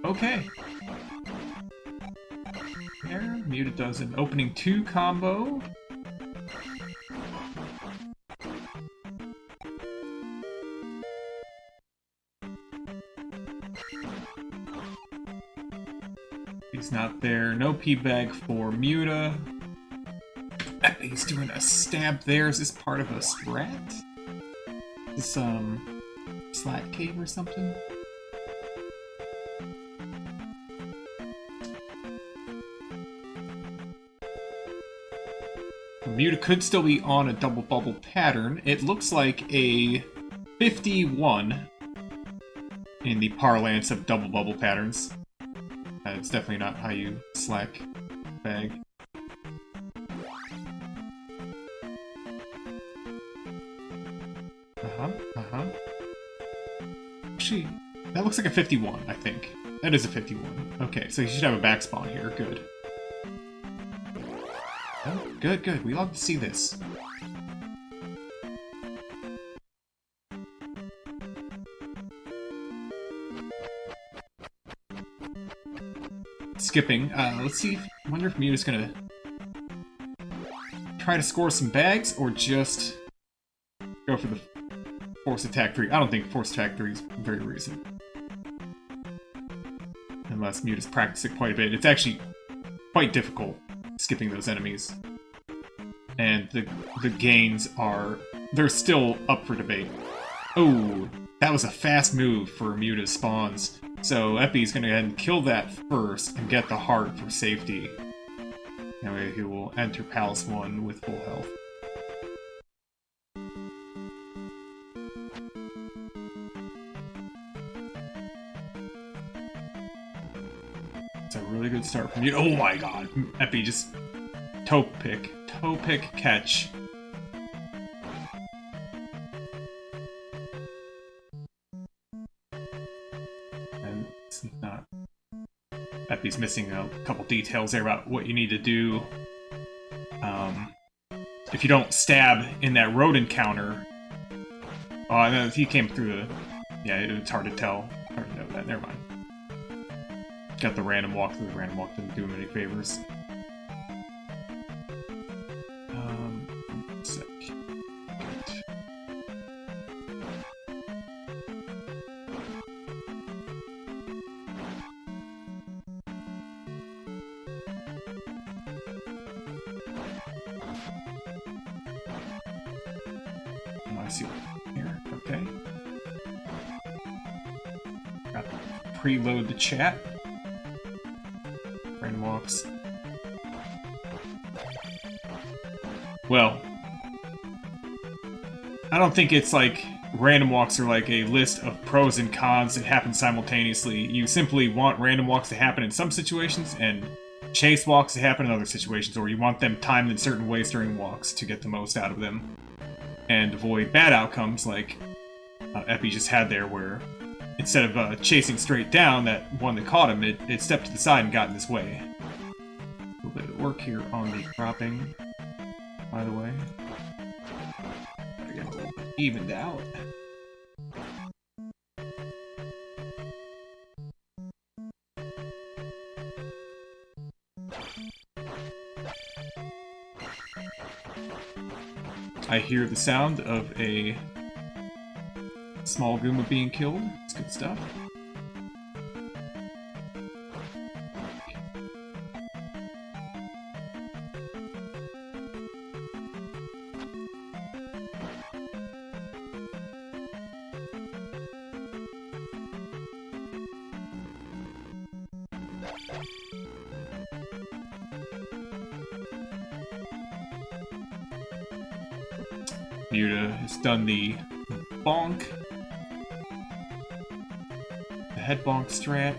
Okay. There, Muta does an opening 2 combo. He's not there. No P-Bag for Muta. He's doing a stab there. Is this part of a strat? This, Slat Cave or something? Muta could still be on a double bubble pattern. It looks like a 51 in the parlance of double bubble patterns. It's definitely not how you slack bag. Actually, that looks like a 51, I think. That is a 51. Okay, so you should have a back spawn here. Good. Oh, good, good. We love to see this. Skipping. Let's see. I wonder if Muta's gonna try to score some bags or just go for the Force Attack 3. I don't think Force Attack 3 is very recent. Unless Muta's practiced it quite a bit. It's actually quite difficult skipping those enemies. And the gains are... they're still up for debate. Oh, that was a fast move for Muta's spawns. So Epi's gonna go ahead and kill that first and get the heart for safety. That way he will enter Palace 1 with full health. It's a really good start from you. Oh my god! Epi just toe pick catch. And it's not. Epi's missing a couple details there about what you need to do. If you don't stab in that road encounter. Oh, no, he came through the. Yeah, it's hard to tell. Hard to know that. Never mind. Got the random walk through. The random walk didn't do him any favors. One sec. Good. Oh, I see one here. Okay. Got to preload the chat. Random walks. Well, I don't think it's like random walks are like a list of pros and cons that happen simultaneously. You simply want random walks to happen in some situations and chase walks to happen in other situations, or you want them timed in certain ways during walks to get the most out of them and avoid bad outcomes like Epi just had there, where instead of chasing straight down that one that caught him, it stepped to the side and got in his way. A little bit of work here on the cropping, by the way. Gotta get a little bit evened out. I hear the sound of a small Goomba being killed. It's good stuff. Muta has done the bonk. The head bonk strat.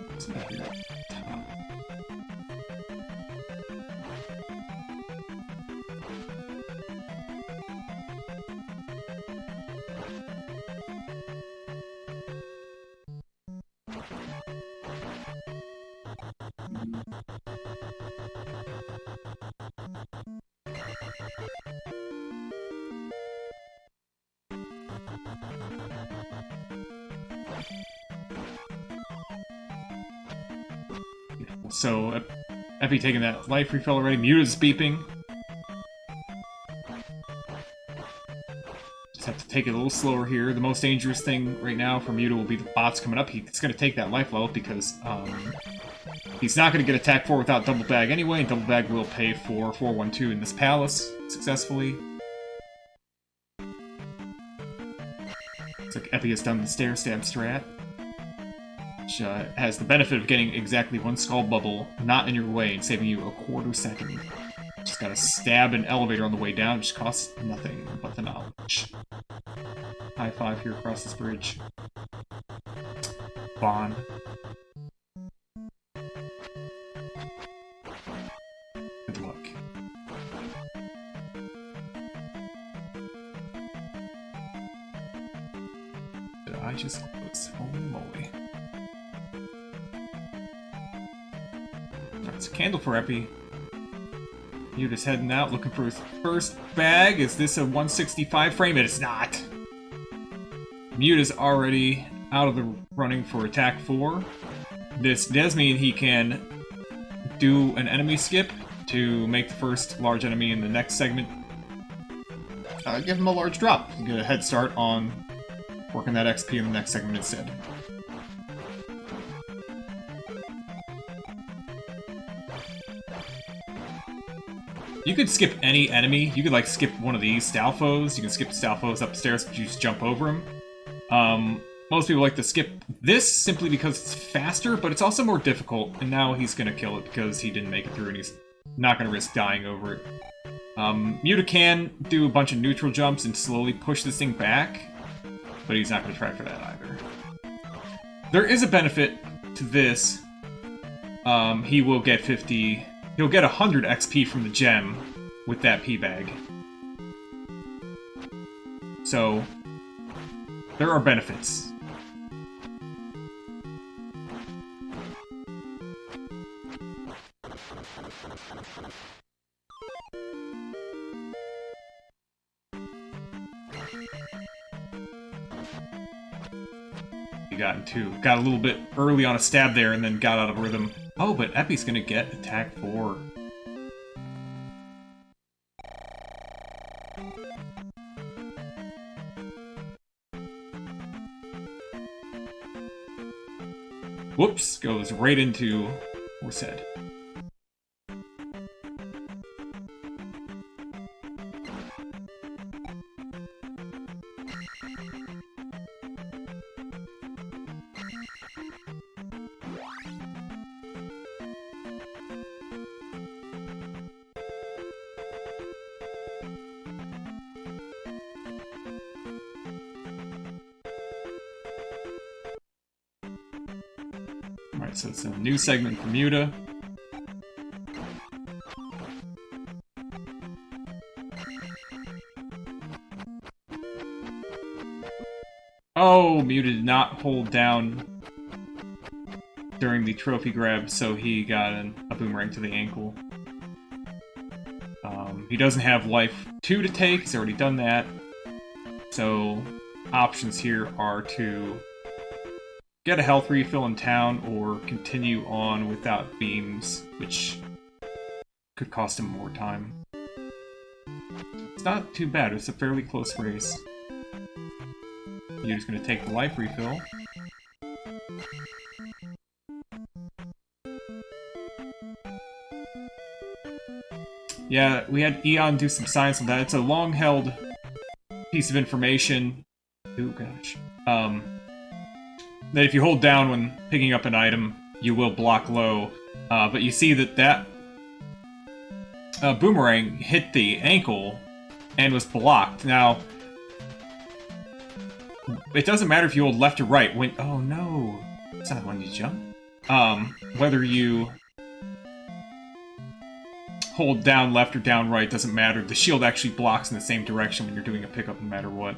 What's over here at the top? So, Epi taking that life refill already. Muta's beeping. Just have to take it a little slower here. The most dangerous thing right now for Muta will be the bots coming up. He's going to take that life level because he's not going to get attack 4 without double bag anyway, and double bag will pay for 412 in this palace successfully. Looks like Epi has done the stair stab strat, which has the benefit of getting exactly 1 skull bubble not in your way and saving you a quarter second. Just gotta stab an elevator on the way down, which costs nothing but the knowledge. High five here across this bridge. Bond. Good luck. Did I just close? Holy moly. It's a candle for Epi. Muta's heading out, looking for his first bag. Is this a 165 frame? It is not. Muta's already out of the running for attack 4. This does mean he can do an enemy skip to make the first large enemy in the next segment. Give him a large drop. Get a head start on working that XP in the next segment instead. You could skip any enemy. You could, like, skip one of these Stalfos. You can skip Stalfos upstairs, but you just jump over him. Most people like to skip this simply because it's faster, but it's also more difficult, and now he's gonna kill it because he didn't make it through, and he's not gonna risk dying over it. Muta can do a bunch of neutral jumps and slowly push this thing back, but he's not gonna try for that either. There is a benefit to this. He will get 50... He'll get 100 XP from the gem with that P-bag. So, there are benefits. He got into, got a little bit early on a stab there and then got out of rhythm. Oh, but Epi's gonna get attack 4. Whoops, goes right into horse head. Alright, so it's a new segment for Muta. Oh, Muta did not hold down during the trophy grab, so he got a boomerang to the ankle. He doesn't have life 2 to take, he's already done that. So, options here are to get a health refill in town or continue on without beams, which could cost him more time. It's not too bad, it's a fairly close race. You're just going to take the life refill. Yeah, we had Eon do some science on that. It's a long-held piece of information. Ooh, gosh. That if you hold down when picking up an item, you will block low. But you see that boomerang hit the ankle and was blocked. Now, it doesn't matter if you hold left or right. When oh no, it's not when you jump. Whether you hold down left or down right doesn't matter. The shield actually blocks in the same direction when you're doing a pickup, no matter what.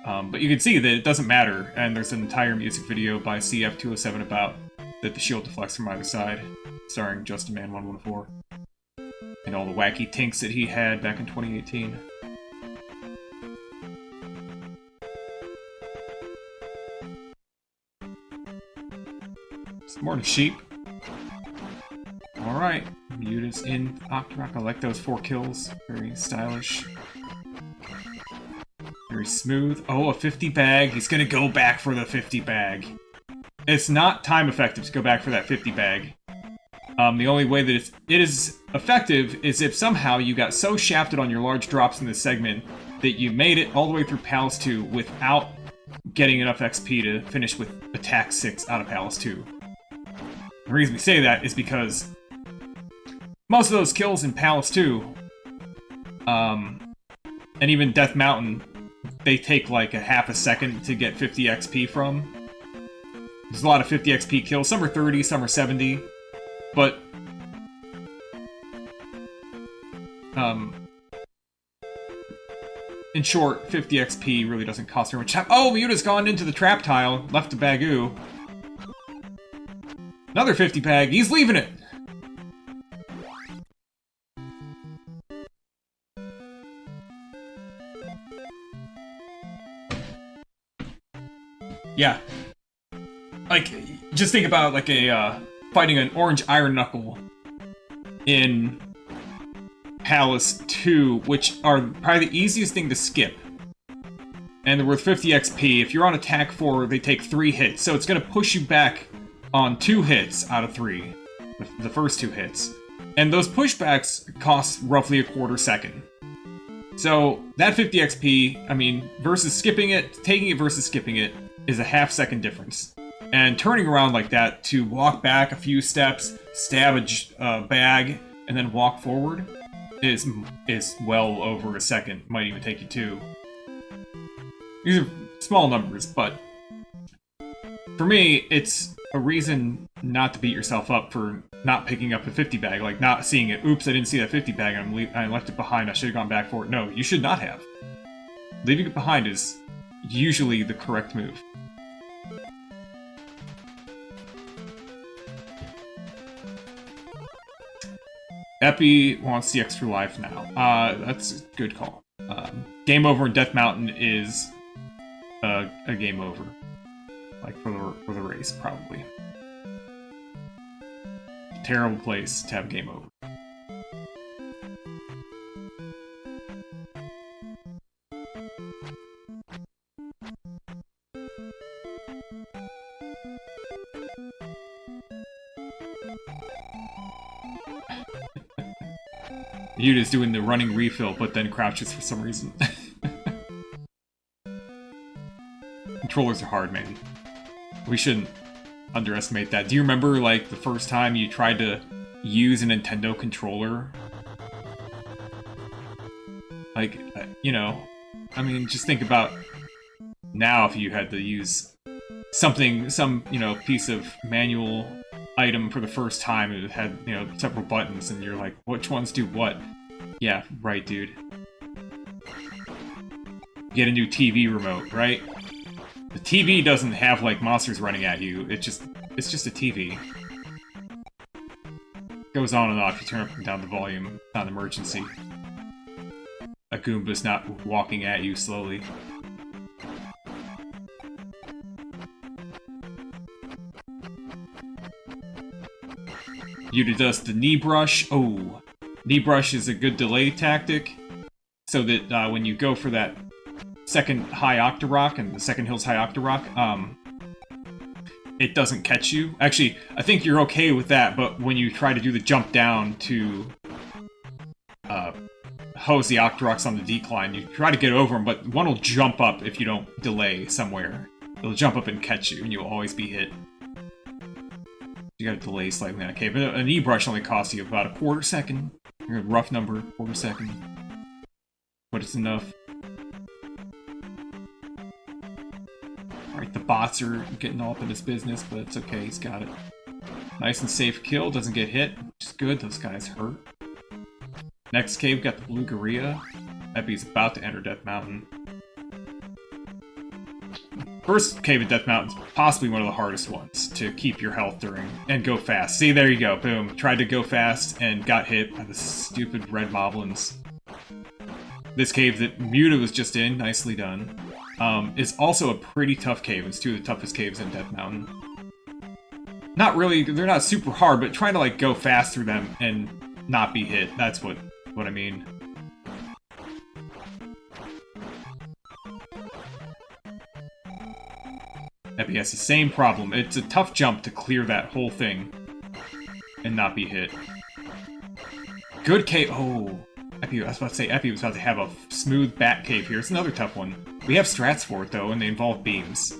But you can see that it doesn't matter, and there's an entire music video by CF207 about that the shield deflects from either side, starring Just a Man 114, and all the wacky tinks that he had back in 2018. Some more to sheep. Alright, Muta's in Octorok. I like those 4 kills. Very stylish. Very smooth. Oh, a 50 bag. He's gonna go back for the 50 bag. It's not time effective to go back for that 50 bag. The only way that it is effective is if somehow you got so shafted on your large drops in this segment that you made it all the way through Palace 2 without getting enough XP to finish with Attack 6 out of Palace 2. The reason we say that is because most of those kills in Palace 2, and even Death Mountain, they take like a half a second to get 50 XP from. There's a lot of 50 XP kills. Some are 30, some are 70. But, in short, 50 XP really doesn't cost very much time. Oh, Muta's gone into the trap tile, left a Bagoo. Another 50 bag, he's leaving it! Yeah. Like, just think about, like, fighting an orange Iron Knuckle in Palace 2, which are probably the easiest thing to skip. And they're worth 50 XP. If you're on attack 4, they take 3 hits, so it's going to push you back on 2 hits out of 3. The first 2 hits. And those pushbacks cost roughly a quarter second. So, that 50 XP, I mean, versus skipping it, taking it versus skipping it, is a half-second difference. And turning around like that to walk back a few steps, stab a bag, and then walk forward is well over a second. Might even take you 2. These are small numbers, but for me, it's a reason not to beat yourself up for not picking up the 50 bag, like not seeing it. Oops, I didn't see that 50 bag, I left it behind, I should have gone back for it. No, you should not have. Leaving it behind is usually the correct move. Epi wants the extra life now. That's a good call. Game over in Death Mountain is a game over. Like, for the race, probably. Terrible place to have a game over. Yuta's doing the running refill, but then crouches for some reason. Controllers are hard, man. We shouldn't underestimate that. Do you remember, like, the first time you tried to use a Nintendo controller? Like, you know, I mean, just think about now if you had to use something, you know, piece of manual item for the first time, and it had, you know, several buttons, and you're like, which ones do what? Yeah, right, dude. Get a new TV remote, right? The TV doesn't have, like, monsters running at you. It's just a TV. Goes on and off. You turn up and down the volume. It's not an emergency. A Goomba's not walking at you slowly. Yuta does the knee brush. Oh, knee brush is a good delay tactic, so that when you go for that second high Octorok and the second Hills high Octorok, it doesn't catch you. Actually, I think you're okay with that, but when you try to do the jump down to hose the Octoroks on the decline, you try to get over them, but one will jump up if you don't delay somewhere. It'll jump up and catch you, and you'll always be hit. You gotta delay slightly on that cave. But an E-brush only costs you about a quarter second. A rough number, quarter second. But it's enough. Alright, the bots are getting all up in his business, but it's okay, he's got it. Nice and safe kill, doesn't get hit, which is good, those guys hurt. Next cave, got the Blue Gorilla. Epi's about to enter Death Mountain. First cave at Death Mountain's possibly one of the hardest ones to keep your health during, and go fast. See, there you go, boom. Tried to go fast and got hit by the stupid red moblins. This cave that Muta was just in, nicely done, is also a pretty tough cave. It's two of the toughest caves in Death Mountain. not really, they're not super hard, but trying to like go fast through them and not be hit. That's what I mean. Epi has the same problem. It's a tough jump to clear that whole thing and not be hit. Good cave. Oh, Epi, I was about to say Epi was about to have a smooth bat cave here. It's another tough one. We have strats for it though, and they involve beams.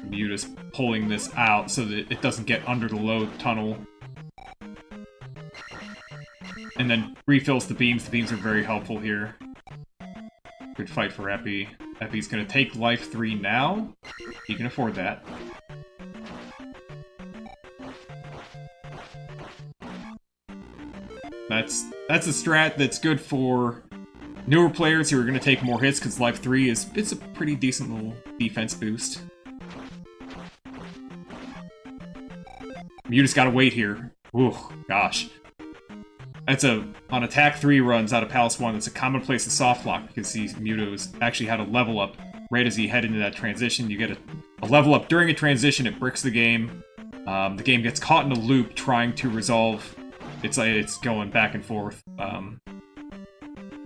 Muta's pulling this out so that it doesn't get under the low tunnel. And then refills the beams. The beams are very helpful here. Good fight for Epi. Epi's gonna take life 3 now. He can afford that. That's a strat that's good for newer players who are gonna take more hits because life 3 it's a pretty decent little defense boost. Muta's gotta wait here. Ooh, gosh. That's on attack 3 runs out of Palace 1, it's a commonplace in softlock because Muta's actually had a level up right as he head into that transition. You get a level up during a transition, it bricks the game. The game gets caught in a loop trying to resolve. It's going back and forth,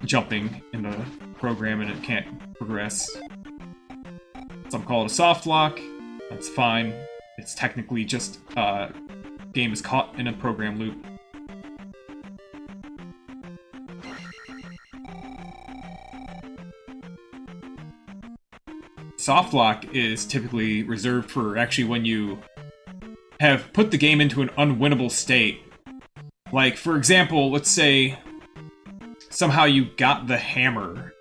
jumping in the program, and it can't progress. Some call it a softlock. That's fine. It's technically just game is caught in a program loop. Softlock is typically reserved for actually when you have put the game into an unwinnable state. Like, for example, let's say somehow you got the hammer,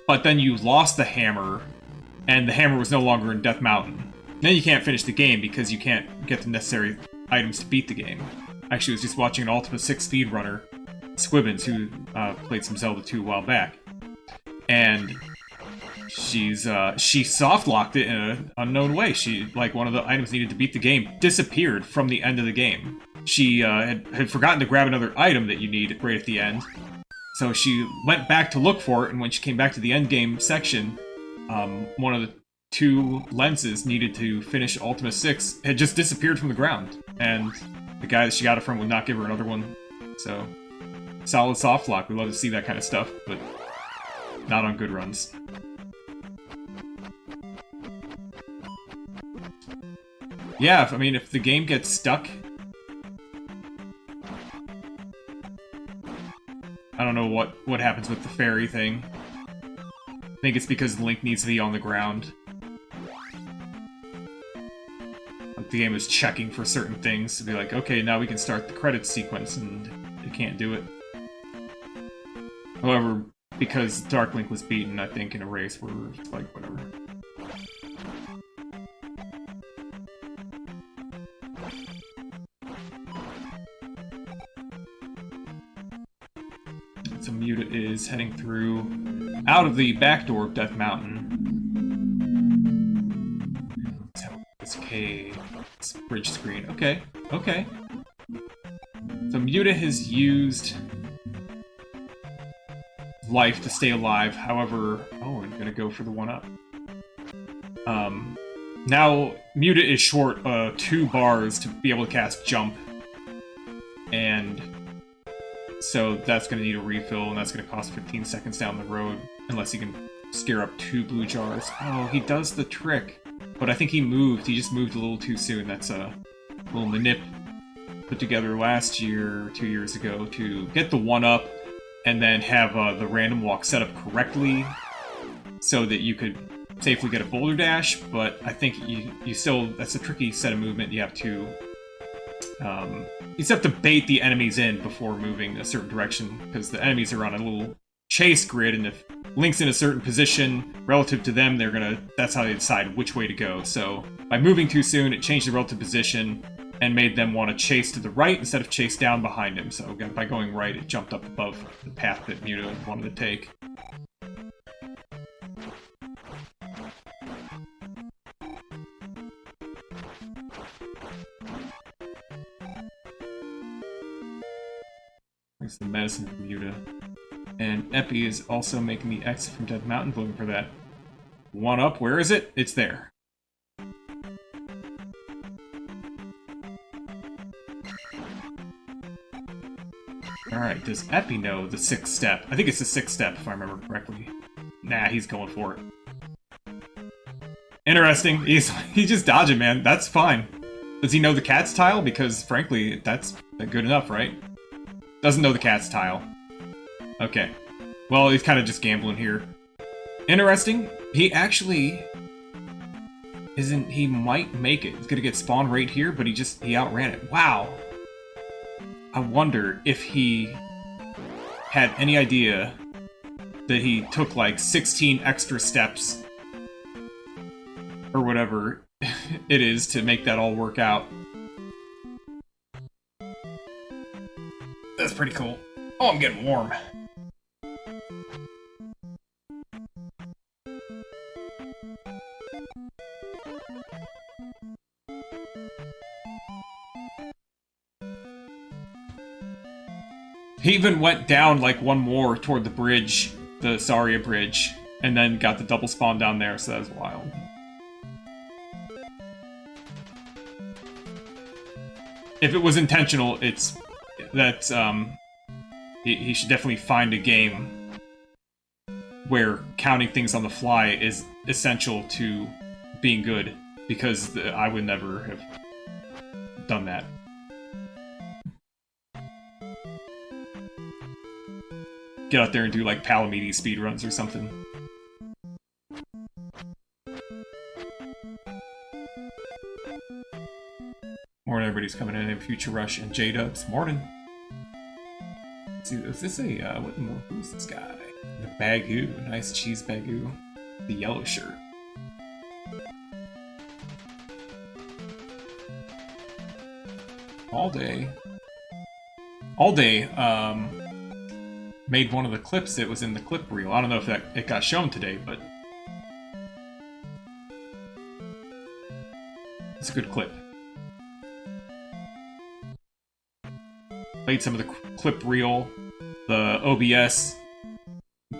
but then you lost the hammer, and the hammer was no longer in Death Mountain. Then you can't finish the game because you can't get the necessary items to beat the game. Actually, I was just watching an Ultima 6 speedrunner, Squibbins, who played some Zelda 2 a while back. And she soft-locked it in an unknown way. Like, one of the items needed to beat the game disappeared from the end of the game. She had forgotten to grab another item that you need right at the end. So she went back to look for it, and when she came back to the end game section, one of the 2 lenses needed to finish Ultima 6 had just disappeared from the ground. And the guy that she got it from would not give her another one. So, solid soft lock. We love to see that kind of stuff, but not on good runs. Yeah, I mean, if the game gets stuck, I don't know what happens with the fairy thing. I think it's because Link needs to be on the ground. Like, the game is checking for certain things to be like, okay, now we can start the credits sequence, and it can't do it. However, because Dark Link was beaten, I think, in a race where it's like, whatever. So Muta is heading through out of the back door of Death Mountain. Let's have this cave. This bridge screen. Okay, okay. So Muta has used life to stay alive. However, oh, I'm gonna go for the 1-up. Now Muta is short 2 bars to be able to cast Jump, and so that's gonna need a refill, and that's gonna cost 15 seconds down the road, unless he can scare up 2 blue jars. Oh, he does the trick, but I think he just moved a little too soon. That's a little manip put together last year, 2 years ago, to get the 1-up, and then have the random walk set up correctly so that you could safely get a boulder dash, but I think you still, that's a tricky set of movement. You have to bait the enemies in before moving a certain direction, because the enemies are on a little chase grid, and if Link's in a certain position relative to them, that's how they decide which way to go. So by moving too soon, it changed the relative position and made them want to chase to the right instead of chase down behind him. So by going right, it jumped up above the path that Muta wanted to take. There's the medicine from Yuta. And Epi is also making the exit from Death Mountain, looking for that one up. Where is it? It's there. Alright, does Epi know the 6th step? I think it's the 6th step, if I remember correctly. Nah, he's going for it. Interesting. He's just dodging, man. That's fine. Does he know the cat's tile? Because, frankly, that's good enough, right? Doesn't know the cat's tile. Okay. Well, he's kind of just gambling here. Interesting. He actually isn't... He might make it. He's gonna get spawned right here, but he outran it. Wow. I wonder if he had any idea that he took like 16 extra steps or whatever it is to make that all work out. That's pretty cool. Oh, I'm getting warm. He even went down like one more toward the bridge, the Saria bridge, and then got the double spawn down there, so that was wild. If it was intentional, it's that he should definitely find a game where counting things on the fly is essential to being good, because I would never have done that. Get out there and do like Palamidi speedruns or something. Morning, everybody's coming in. Future Rush and J-Dubs. Morning. Let's see, is this a, who's this guy? The Bagoo. Nice cheese Bagoo. The yellow shirt. All day, made one of the clips that was in the clip reel. I don't know if it got shown today, but it's a good clip. Played some of the clip reel. The OBS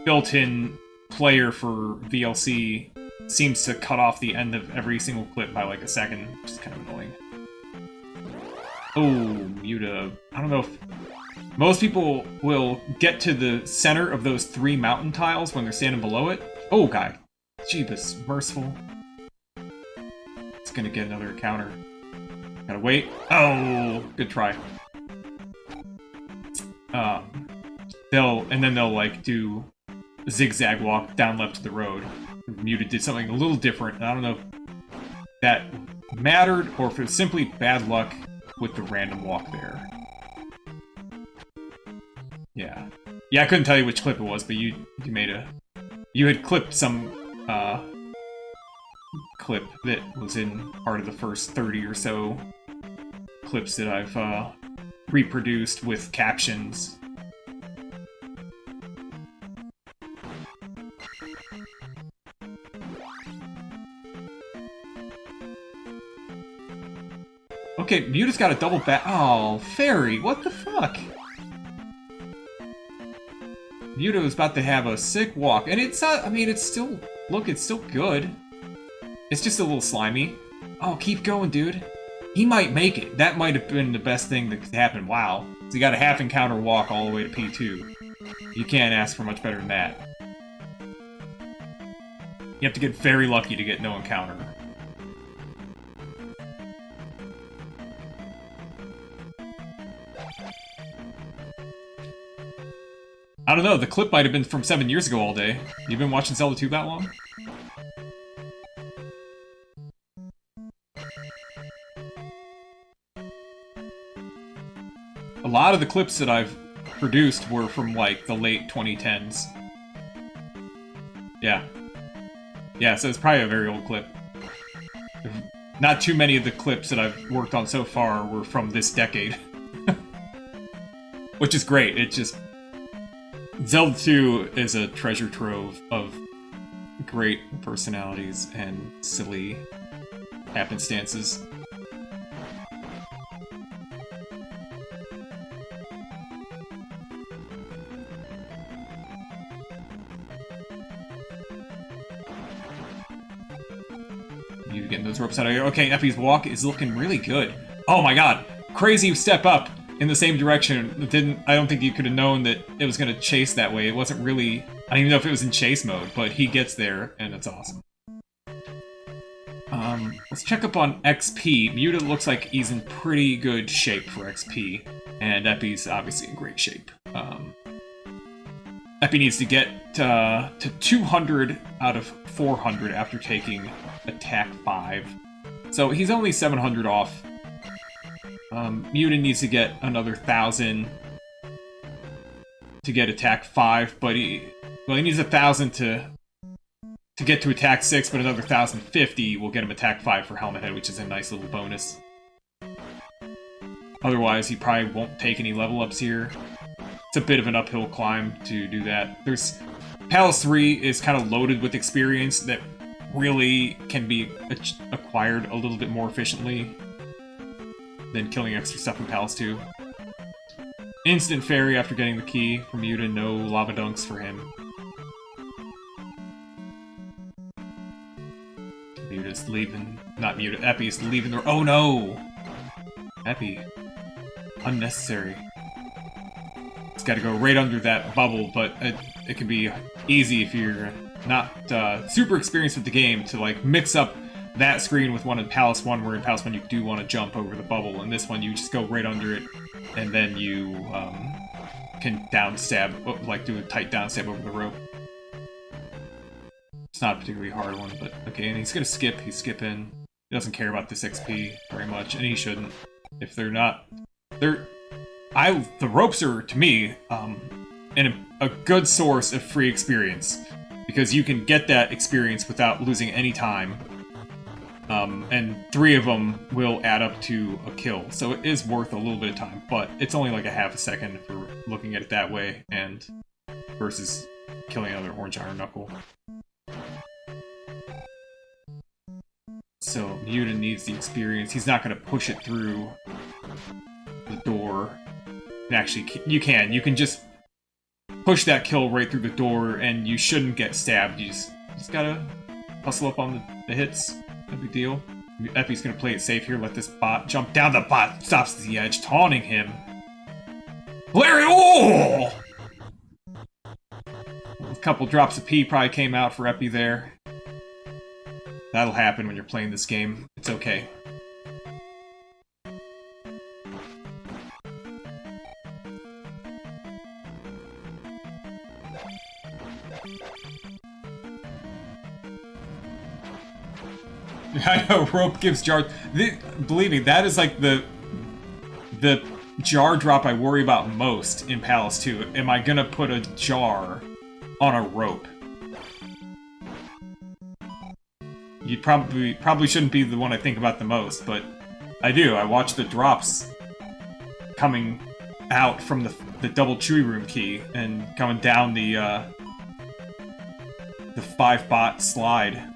built-in player for VLC seems to cut off the end of every single clip by like a second, which is kind of annoying. Oh, Muta. I don't know if... Most people will get to the center of those 3 mountain tiles when they're standing below it. Oh, guy. Jeebus, merciful. It's gonna get another encounter. Gotta wait. Oh, good try. They'll like do a zigzag walk down left of the road. Muta did something a little different. I don't know if that mattered or if it was simply bad luck with the random walk there. Yeah. Yeah, I couldn't tell you which clip it was, but you had clipped some clip that was in part of the first 30 or so clips that I've reproduced with captions. Okay, Muta's got a double back. Oh, Fairy, what the fuck? Muta was about to have a sick walk, and it's not, I mean, it's still, look, it's still good. It's just a little slimy. Oh, keep going, dude. He might make it. That might have been the best thing that could happen. Wow. So you got a half encounter walk all the way to P2. You can't ask for much better than that. You have to get very lucky to get no encounter. I don't know, the clip might have been from 7 years ago all day. You've been watching Zelda 2 that long? A lot of the clips that I've produced were from, like, the late 2010s. Yeah. Yeah, so it's probably a very old clip. Not too many of the clips that I've worked on so far were from this decade. Which is great, it just... Zelda 2 is a treasure trove of great personalities and silly happenstances. You getting those ropes out of here. Okay, Epi's walk is looking really good. Oh my god! Crazy step up in the same direction. I don't think you could have known that it was going to chase that way. It wasn't really... I don't even know if it was in chase mode, but he gets there, and it's awesome. Let's check up on XP. Muta looks like he's in pretty good shape for XP, and Epi's obviously in great shape. Epi needs to get to 200 out of 400 after taking attack 5. So he's only 700 off. Muta needs to get another 1,000 to get attack 5, but he needs 1,000 to get to attack 6, but another 1,050 will get him attack 5 for Helmet Head, which is a nice little bonus. Otherwise, he probably won't take any level ups here. It's a bit of an uphill climb to do that. Palace 3 is kind of loaded with experience that really can be acquired a little bit more efficiently than killing extra stuff in Palace 2. Instant Fairy after getting the key from Muta, no Lava Dunks for him. Muta's leaving. Not Muta, Epi's leaving the... Oh no! Epi. Unnecessary. It's gotta go right under that bubble, but it can be easy if you're not super experienced with the game to like mix up that screen with one in Palace 1, where in Palace 1 you do want to jump over the bubble. In this one you just go right under it, and then you can down stab, like do a tight down stab over the rope. It's not a particularly hard one, but okay, and he's gonna skip, he's skipping. He doesn't care about this XP very much, and he shouldn't. If they're not... The ropes are, to me, a good source of free experience, because you can get that experience without losing any time. And 3 of them will add up to a kill, so it is worth a little bit of time, but it's only like a half a second if we're looking at it that way, and versus killing another Orange Iron Knuckle. So Muta needs the experience. He's not going to push it through the door. And actually, you can just push that kill right through the door, and you shouldn't get stabbed. You just gotta hustle up on the hits. No big deal. Epi's gonna play it safe here, let this bot jump down. The bot stops at the edge, taunting him. Larry, oh! A couple drops of pee probably came out for Epi there. That'll happen when you're playing this game. It's okay. I know, rope gives jar... Believe me, that is like the jar drop I worry about most in Palace 2. Am I gonna put a jar on a rope? You probably shouldn't be the one I think about the most, but I do. I watch the drops coming out from the double Chewy Room key and coming down the 5-bot slide.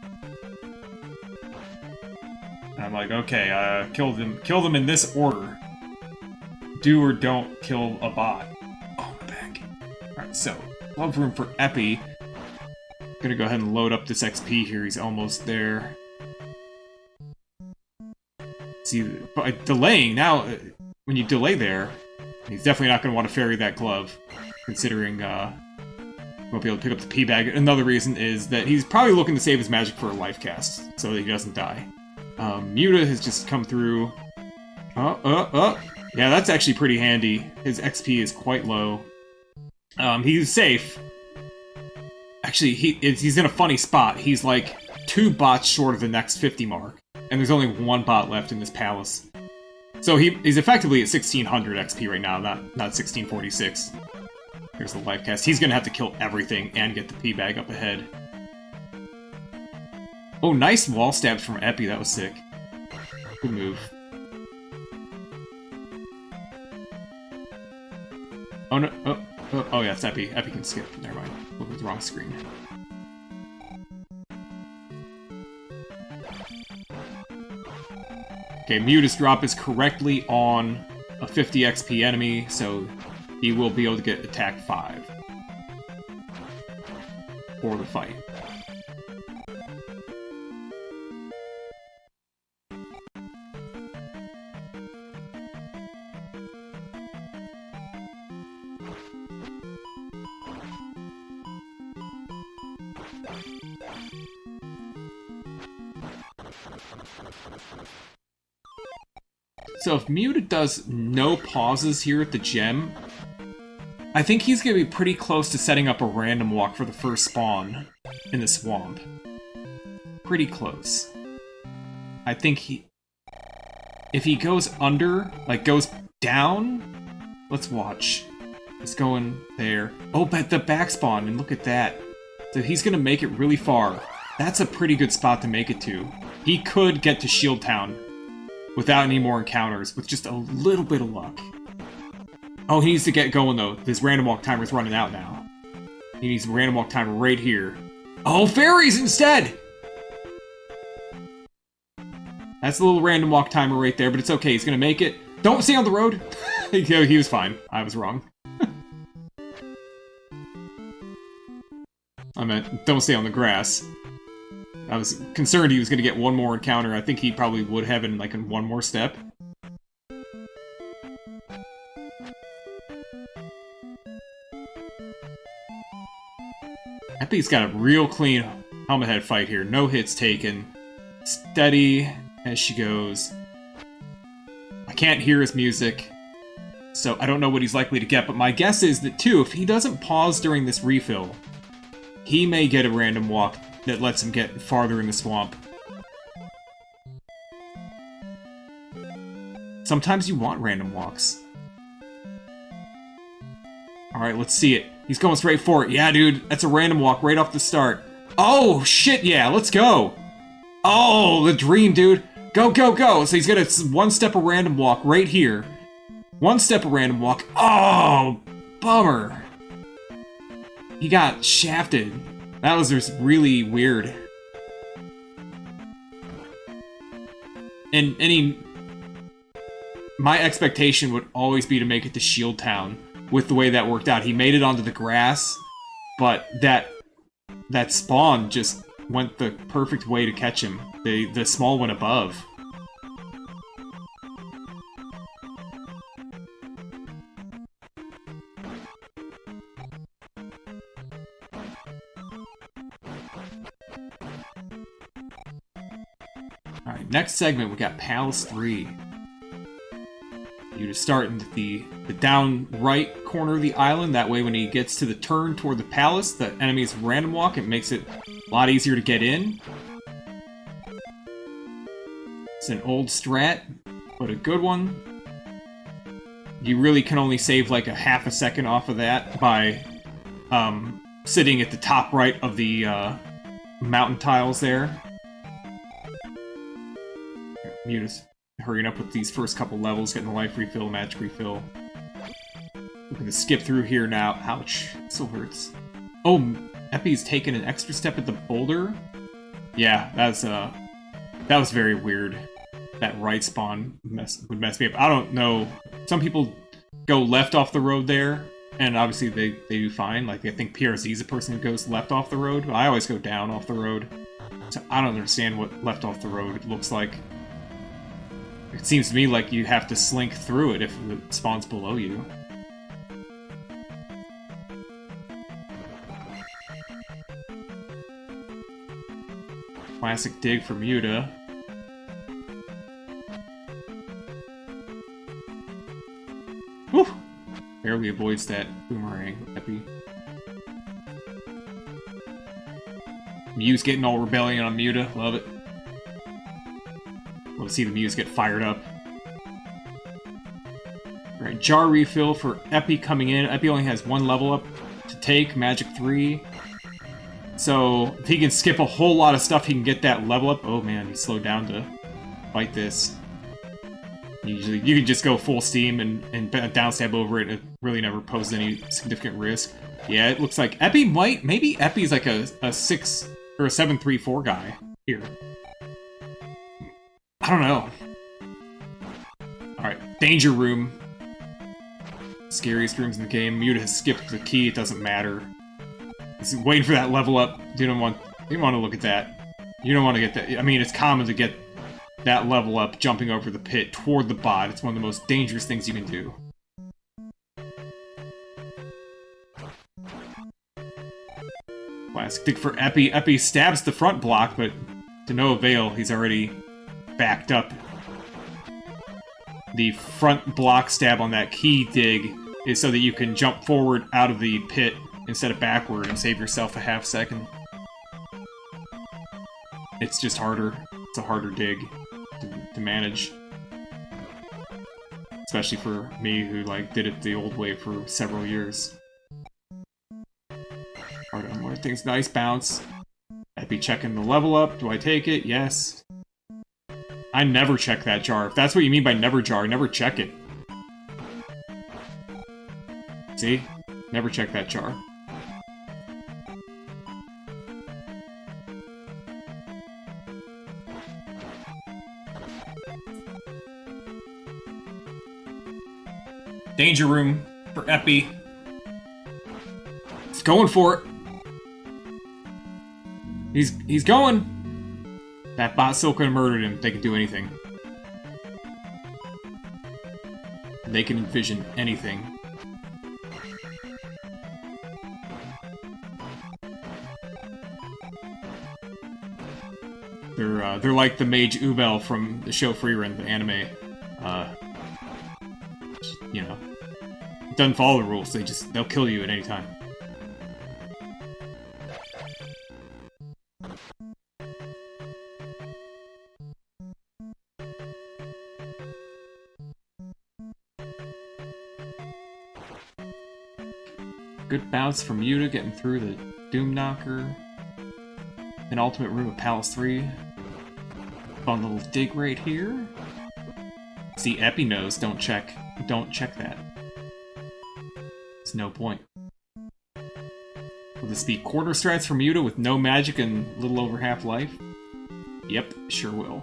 And I'm like, okay, kill them in this order. Do or don't kill a bot. Oh, my back. Alright, so, love room for Epi. Gonna go ahead and load up this XP here, he's almost there. See, by delaying, now, when you delay there, he's definitely not gonna want to ferry that glove, considering, won't be able to pick up the P-bag. Another reason is that he's probably looking to save his magic for a life cast, so that he doesn't die. Muta has just come through. Yeah, that's actually pretty handy. His XP is quite low. He's safe. Actually, he's in a funny spot. He's like 2 bots short of the next 50 mark. And there's only 1 bot left in this palace. So he's effectively at 1600 XP right now, not 1646. Here's the life cast. He's gonna have to kill everything and get the P-bag up ahead. Oh, nice wall stabs from Epi, that was sick. Good move. Oh no, oh yeah, it's Epi. Epi can skip, never mind. Look at the wrong screen. Okay, Muta's drop is correctly on a 50 XP enemy, so he will be able to get attack 5 for the fight. So if Muta does no pauses here at the gem, I think he's going to be pretty close to setting up a random walk for the first spawn in the swamp. Pretty close. I think if he goes under, like goes down, let's watch. It's going there. Oh, but the back spawn, and look at that. So he's going to make it really far. That's a pretty good spot to make it to. He could get to Shield Town without any more encounters, with just a little bit of luck. Oh, he needs to get going, though. This random walk timer's running out now. He needs a random walk timer right here. Oh, fairies instead! That's a little random walk timer right there, but it's okay. He's gonna make it. Don't stay on the road! He was fine. I was wrong. I meant, don't stay on the grass. I was concerned he was gonna get one more encounter. I think he probably would have in, like, in one more step. EpY's got a real clean helmet head fight here. No hits taken. Steady as she goes. I can't hear his music, so I don't know what he's likely to get, but my guess is that, too, if he doesn't pause during this refill, he may get a random walk that lets him get farther in the swamp. Sometimes you want random walks. Alright, let's see it. He's going straight for it. Yeah, dude, that's a random walk right off the start. Oh, shit, yeah, let's go. Oh, the dream, dude. Go, go, go. So he's got a one-step of random walk right here. One step of random walk. Oh, bummer. He got shafted. That was just really weird. And my expectation would always be to make it to Shield Town. With the way that worked out, he made it onto the grass, but that spawn just went the perfect way to catch him. The small one above. All right, next segment we got Palace 3. You just start in the down right corner of the island. That way when he gets to the turn toward the palace, the enemy's random walk. It makes it a lot easier to get in. It's an old strat, but a good one. You really can only save like a half a second off of that by sitting at the top right of the mountain tiles there. Mutus. Hurrying up with these first couple levels, getting the life refill, magic refill. We're gonna skip through here now. Ouch, it still hurts. Oh, EpY's taking an extra step at the boulder? Yeah, that was very weird. That right spawn would mess me up. I don't know. Some people go left off the road there, and obviously they do fine. Like, I think PRZ is a person who goes left off the road, but I always go down off the road. So I don't understand what left off the road looks like. It seems to me like you have to slink through it if it spawns below you. Classic dig for Muta. Whew! Barely avoids that boomerang, EpY. Mew's getting all rebellion on Muta. Love it. Love to see the Mews get fired up. Alright, jar refill for EpY coming in. EpY only has one level up to take, Magic 3. So, if he can skip a whole lot of stuff, he can get that level up. Oh man, he slowed down to fight this. Usually, you can just go full steam and downstab over it. It really never poses any significant risk. Yeah, it looks like EpY might... Maybe EpY's like a 6 or a 7-3-4 guy here. I don't know. Alright, Danger Room. Scariest rooms in the game. Muta has skipped the key, it doesn't matter. He's waiting for that level up. You don't want to look at that. You don't want to get that. I mean, it's common to get that level up jumping over the pit toward the bot. It's one of the most dangerous things you can do. Classic. Dig for Epi. Epi stabs the front block, but to no avail. He's already backed up. The front block stab on that key dig is so that you can jump forward out of the pit instead of backward and save yourself a half second. It's just harder. It's a harder dig to manage. Especially for me, who like did it the old way for several years. Hard on more things. Nice bounce. I'd be checking the level up. Do I take it? Yes. I never check that jar. If that's what you mean by never jar, never check it. See? Never check that jar. Danger room for Epi. He's going for it. He's going. That bot still could have murdered him. They can do anything. They can envision anything. They're like the Mage Ubel from the show Freerun, the anime. You know, doesn't follow the rules. They'll kill you at any time. Good bounce from Yuta getting through the Doom Knocker. An ultimate room of Palace 3. Fun little dig right here. See, Epi knows, don't check that. There's no point. Will this be quarter strats from Yuta with no magic and little over half life? Yep, sure will.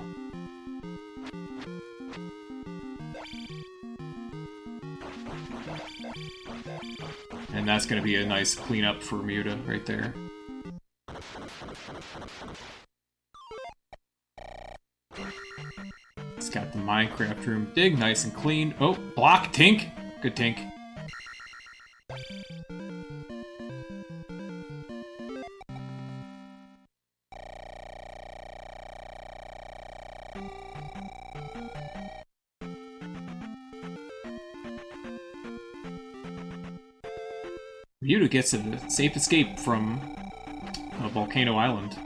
And that's going to be a nice cleanup for Muta right there. It's got the Minecraft room dig, nice and clean. Oh, block, Tink! Good Tink. Muta gets a safe escape from Volcano Island.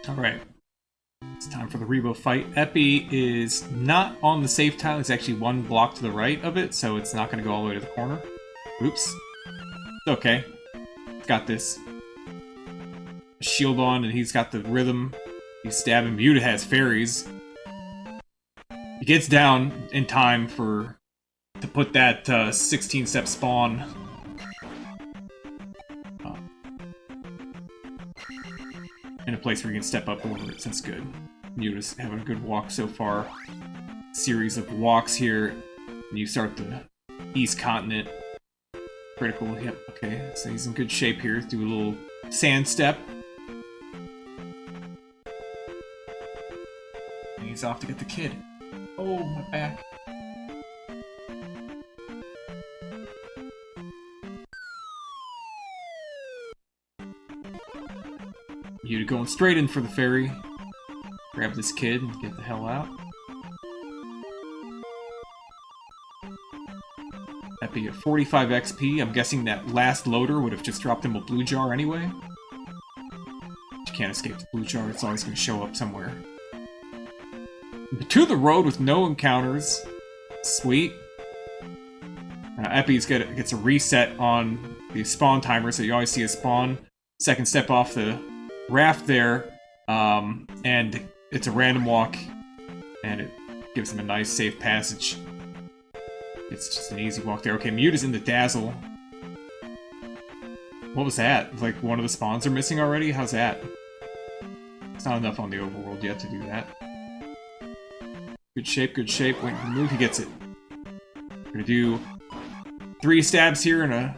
Alright. It's time for the Rebo fight. Epi is not on the safe tile. It's actually one block to the right of it, so it's not going to go all the way to the corner. Oops. It's okay. It's got this. Shield on, and he's got the rhythm. He's stabbing. Muta has fairies. He gets down in time to put that 16-step spawn in a place where you can step up over it, so that's good. Muta's having a good walk so far. Series of walks here. And you start the East Continent. Critical, yep, okay. So he's in good shape here. Do a little sand step. And he's off to get the kid. Oh, my back. Muta going straight in for the fairy. Grab this kid and get the hell out. Epi at 45 XP. I'm guessing that last loader would have just dropped him a blue jar anyway. But you can't escape the blue jar, it's always going to show up somewhere. To the road with no encounters. Sweet. Epi gets a reset on the spawn timer, so you always see a spawn. Second step off the raft there, and it's a random walk, and it gives him a nice safe passage. It's just an easy walk there. Okay, Muta's in the dazzle. What was that? Like one of the spawns are missing already? How's that? It's not enough on the overworld yet to do that. Good shape, good shape. Waiting for the move, he gets it. Gonna do 3 stabs here and a...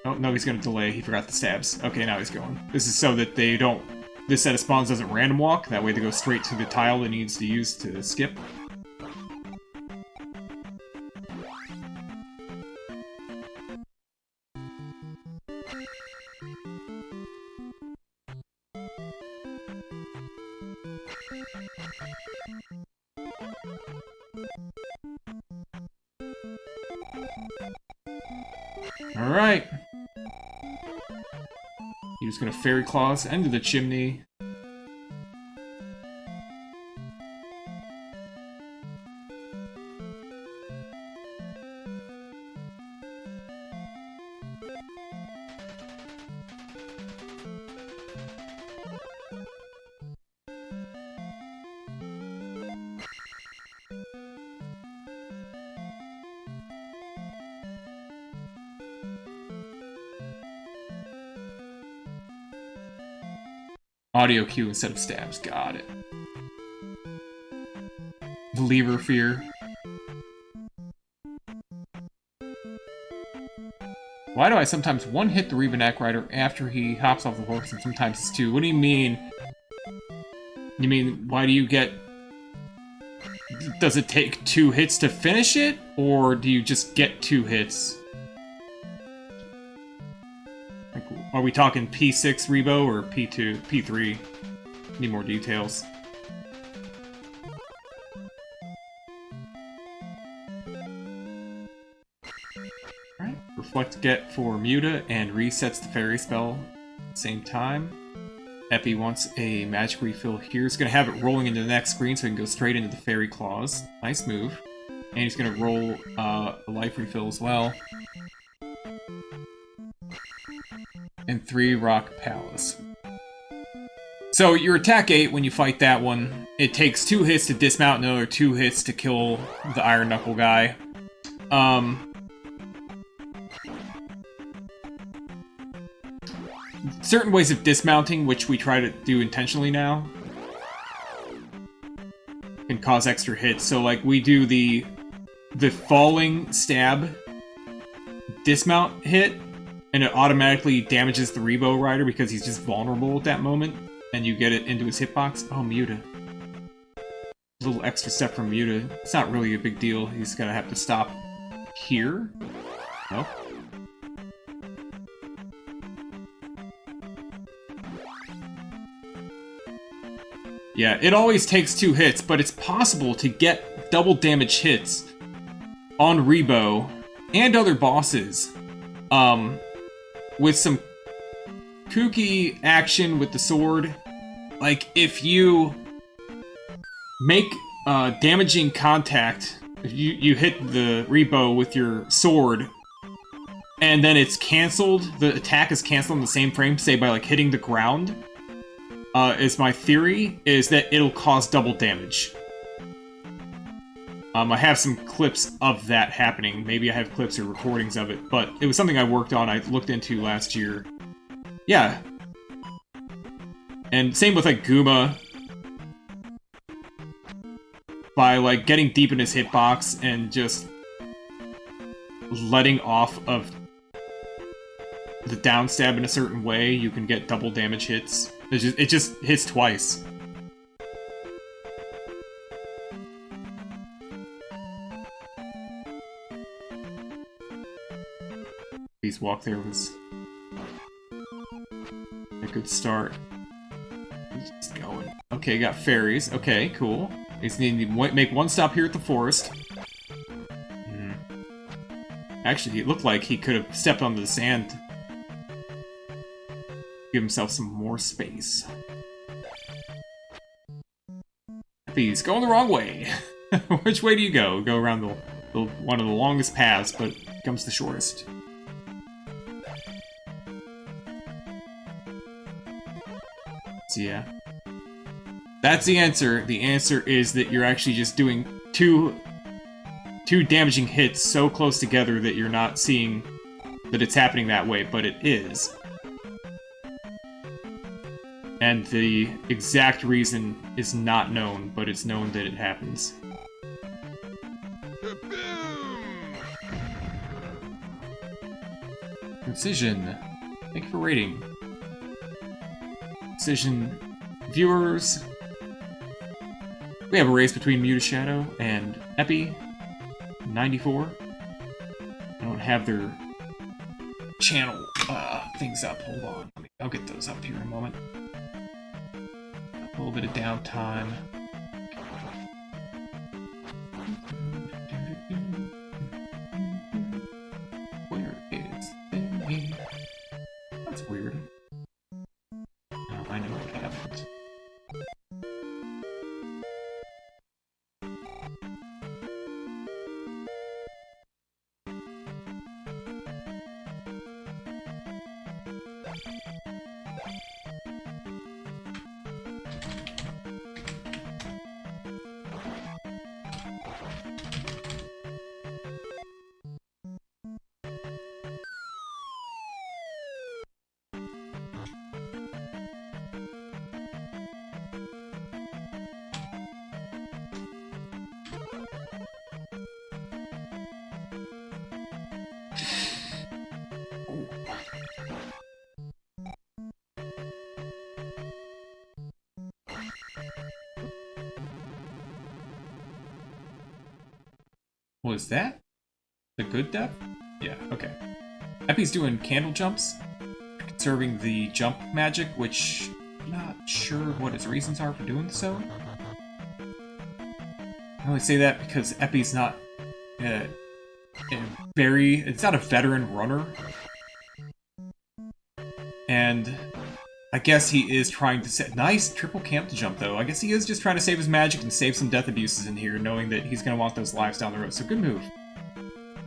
Oh, no, he's gonna delay. He forgot the stabs. Okay, now he's going. This is so that they don't... This set of spawns doesn't random walk. That way they go straight to the tile it needs to use to skip. Alright. He's gonna Fairy Claws into the chimney. Audio cue instead of stabs. Got it. Lever fear. Why do I sometimes one-hit the Rebanak Rider after he hops off the horse and sometimes it's 2? What do you mean? You mean, why do you get... Does it take 2 hits to finish it? Or do you just get 2 hits? Like, are we talking P6 Rebo or P2, P3? Need more details. Alright, Reflect Get for Muta and resets the fairy spell at the same time. Epi wants a magic refill here. He's going to have it rolling into the next screen so he can go straight into the Fairy Claws. Nice move. And he's going to roll a life refill as well. And 3 Rock Palace. So your attack 8, when you fight that one, it takes 2 hits to dismount and another 2 hits to kill the Iron Knuckle guy. Certain ways of dismounting, which we try to do intentionally now, can cause extra hits. So like we do the falling stab dismount hit, and it automatically damages the Rebo Rider because he's just vulnerable at that moment, and you get it into his hitbox. Oh, Muta. A little extra step from Muta. It's not really a big deal. He's gonna have to stop here. Nope. Yeah, it always takes 2 hits, but it's possible to get double damage hits on Rebo and other bosses with some kooky action with the sword. Like, if you make damaging contact, if you hit the Rebo with your sword, and then it's cancelled, the attack is cancelled in the same frame, say by like hitting the ground, is my theory, is that it'll cause double damage. I have some clips of that happening. Maybe I have clips or recordings of it, but it was something I worked on, I looked into last year. Yeah. And same with, like, Guma. By, like, getting deep in his hitbox and just letting off of the down stab in a certain way, you can get double damage hits. It just hits twice. His walk there was a good start. He's just going. Okay, got fairies. Okay, cool. He's needing to make one stop here at the forest. Actually, it looked like he could have stepped onto the sand. Give himself some more space. He's going the wrong way. Which way do you go? Go around the one of the longest paths, but becomes the shortest. So yeah. That's the answer. The answer is that you're actually just doing two damaging hits so close together that you're not seeing that it's happening that way, but it is. And the exact reason is not known, but it's known that it happens. Precision. Thank you for rating. Precision viewers. We have a race between mwdashadow and EpY94. I don't have their channel things up. Hold on. I'll get those up here in a moment. A little bit of downtime. Where is Thingy? That's weird. Oh, I know what happened. Was that the good depth? Yeah, okay. Eppy's doing candle jumps, conserving the jump magic, which I'm not sure what his reasons are for doing so. I only say that because Eppy's not it's not a veteran runner. And I guess he is trying to set nice triple camp to jump though. I guess he is just trying to save his magic and save some death abuses in here, knowing that he's gonna want those lives down the road. So good move.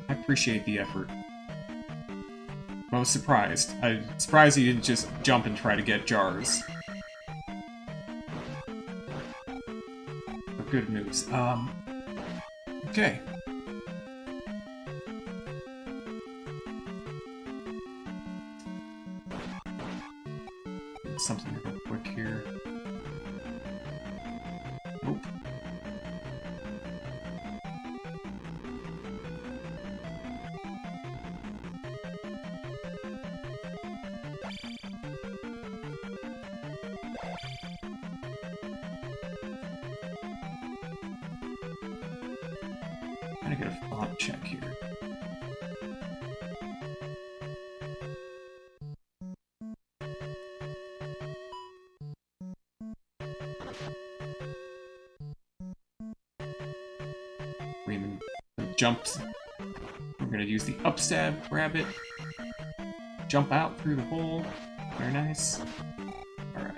I appreciate the effort. I was surprised. I'm surprised he didn't just jump and try to get jars. But good moves. Okay. Something real quick here. Nope. I gotta get a font check here. Jumps. We're gonna use the upstab, grab it, jump out through the hole. Very nice. Alright.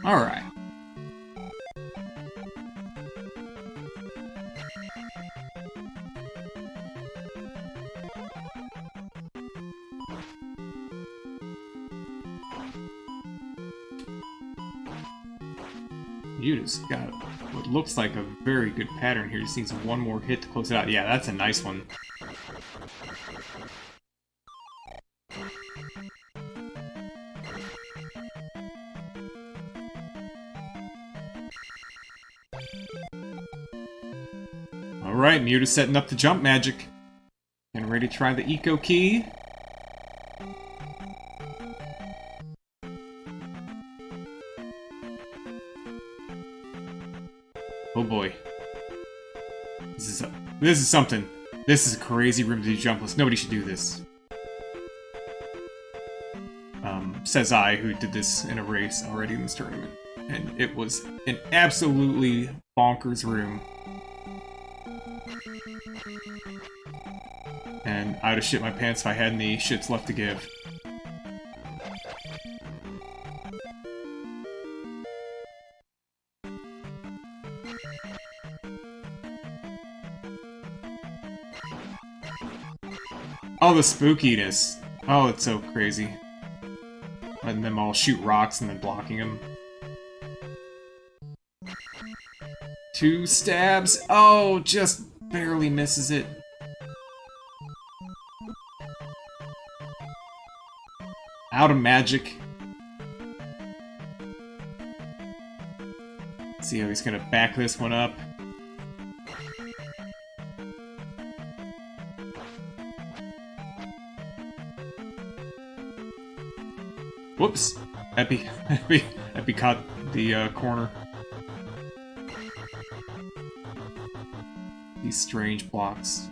Alright. Mewda's got what looks like a very good pattern here. Just needs one more hit to close it out. Yeah, that's a nice one. Alright, Mewda's setting up the jump magic. And ready to try the eco key. Oh boy. This is something. This is a crazy room to do jumpless. Nobody should do this. Says I, who did this in a race already in this tournament. And it was an absolutely bonkers room. And I'd have shit my pants if I had any shits left to give. Oh, the spookiness. Oh, it's so crazy. Letting them all shoot rocks and then blocking them. 2 stabs. Oh, just barely misses it. Out of magic. See how he's gonna back this one up. Whoops! Epi caught the corner. These strange blocks.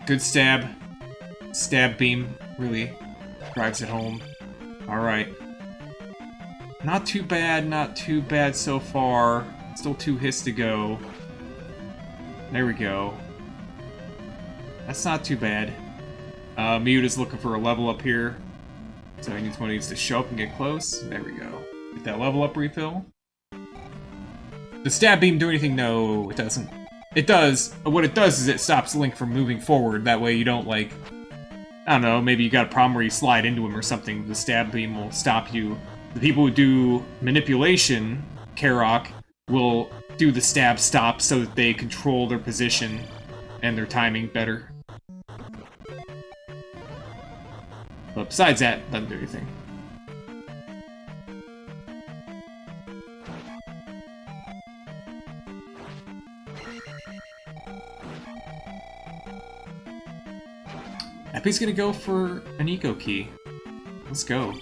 Good stab. Stab beam really drives it home. Alright. Not too bad so far. Still 2 hits to go. There we go. That's not too bad. Mewda's looking for a level up here. So he needs to show up and get close. There we go. Get that level up refill. Does stab beam do anything? No, it doesn't. It does. What it does is it stops Link from moving forward. That way you don't, like... I don't know, maybe you got a problem where you slide into him or something. The stab beam will stop you. The people who do manipulation, Karok, will do the stab stop so that they control their position and their timing better. But besides that, doesn't do anything. Epi's gonna go for an eco key. Let's go.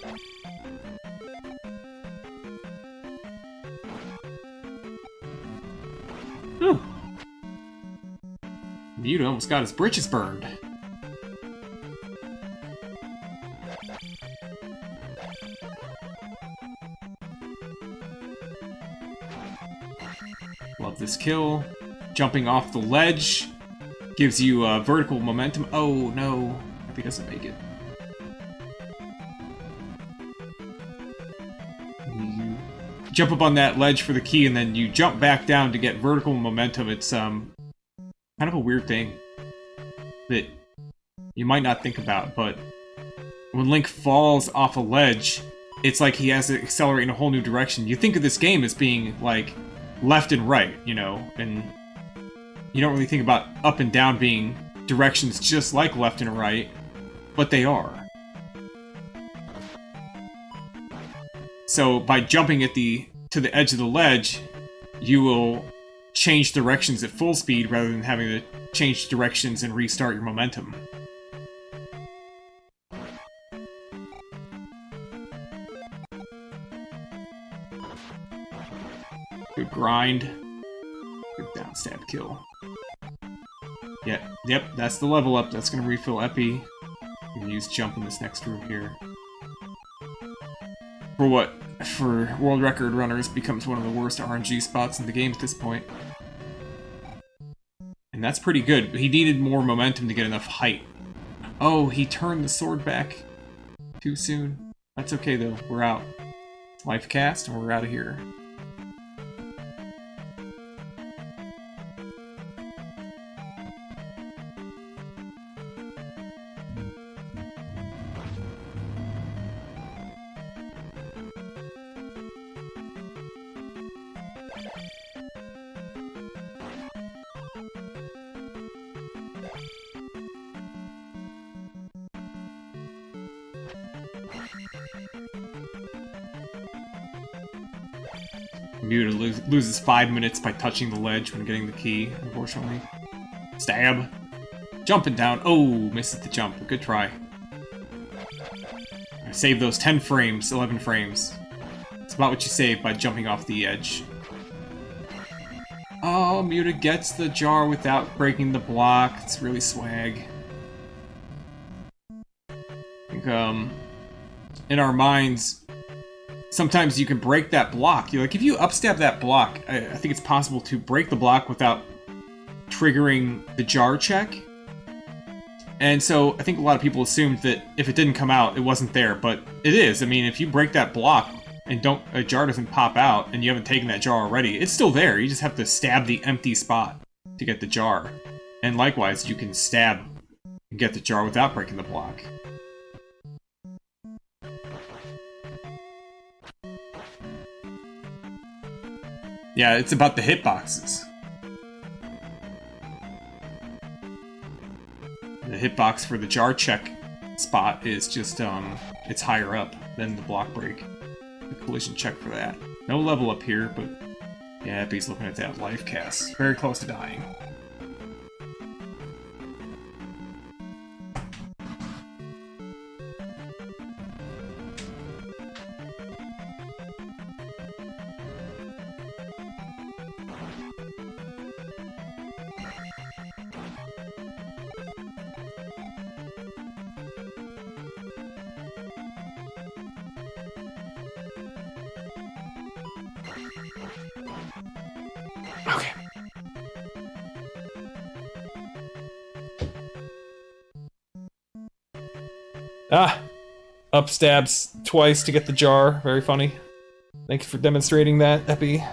Whew. Mewda almost got his britches burned. Love this kill. Jumping off the ledge gives you vertical momentum. Oh no, Epi doesn't make it. You jump up on that ledge for the key and then you jump back down to get vertical momentum. It's kind of a weird thing that you might not think about, but when Link falls off a ledge, it's like he has to accelerate in a whole new direction. You think of this game as being like left and right, you know, and you don't really think about up and down being directions just like left and right, but they are. So by jumping at to the edge of the ledge, you will change directions at full speed rather than having to change directions and restart your momentum. Good grind. Good down stab kill. Yep, that's the level up. That's gonna refill Epi. You can use jump in this next room here. For world record runners, becomes one of the worst RNG spots in the game at this point. And that's pretty good, but he needed more momentum to get enough height. Oh, he turned the sword back too soon. That's okay, though. We're out. Life cast, and we're out of here. Muta loses 5 minutes by touching the ledge when getting the key, unfortunately. Stab. Jumping down. Oh, misses the jump. Good try. I saved those 10 frames, 11 frames. It's about what you save by jumping off the edge. Oh, Muta gets the jar without breaking the block. It's really swag. I think, in our minds, sometimes you can break that block. Like, if you upstab that block, I think it's possible to break the block without triggering the jar check. And so I think a lot of people assumed that if it didn't come out, it wasn't there, but it is. I mean, if you break that block and a jar doesn't pop out and you haven't taken that jar already, it's still there. You just have to stab the empty spot to get the jar. And likewise, you can stab and get the jar without breaking the block. Yeah, it's about the hitboxes. The hitbox for the jar check spot is just, it's higher up than the block break. The collision check for that. No level up here, but yeah, Eppy's looking at that life cast. Very close to dying. Okay. Ah! Up stabs twice to get the jar. Very funny. Thank you for demonstrating that, Eppy.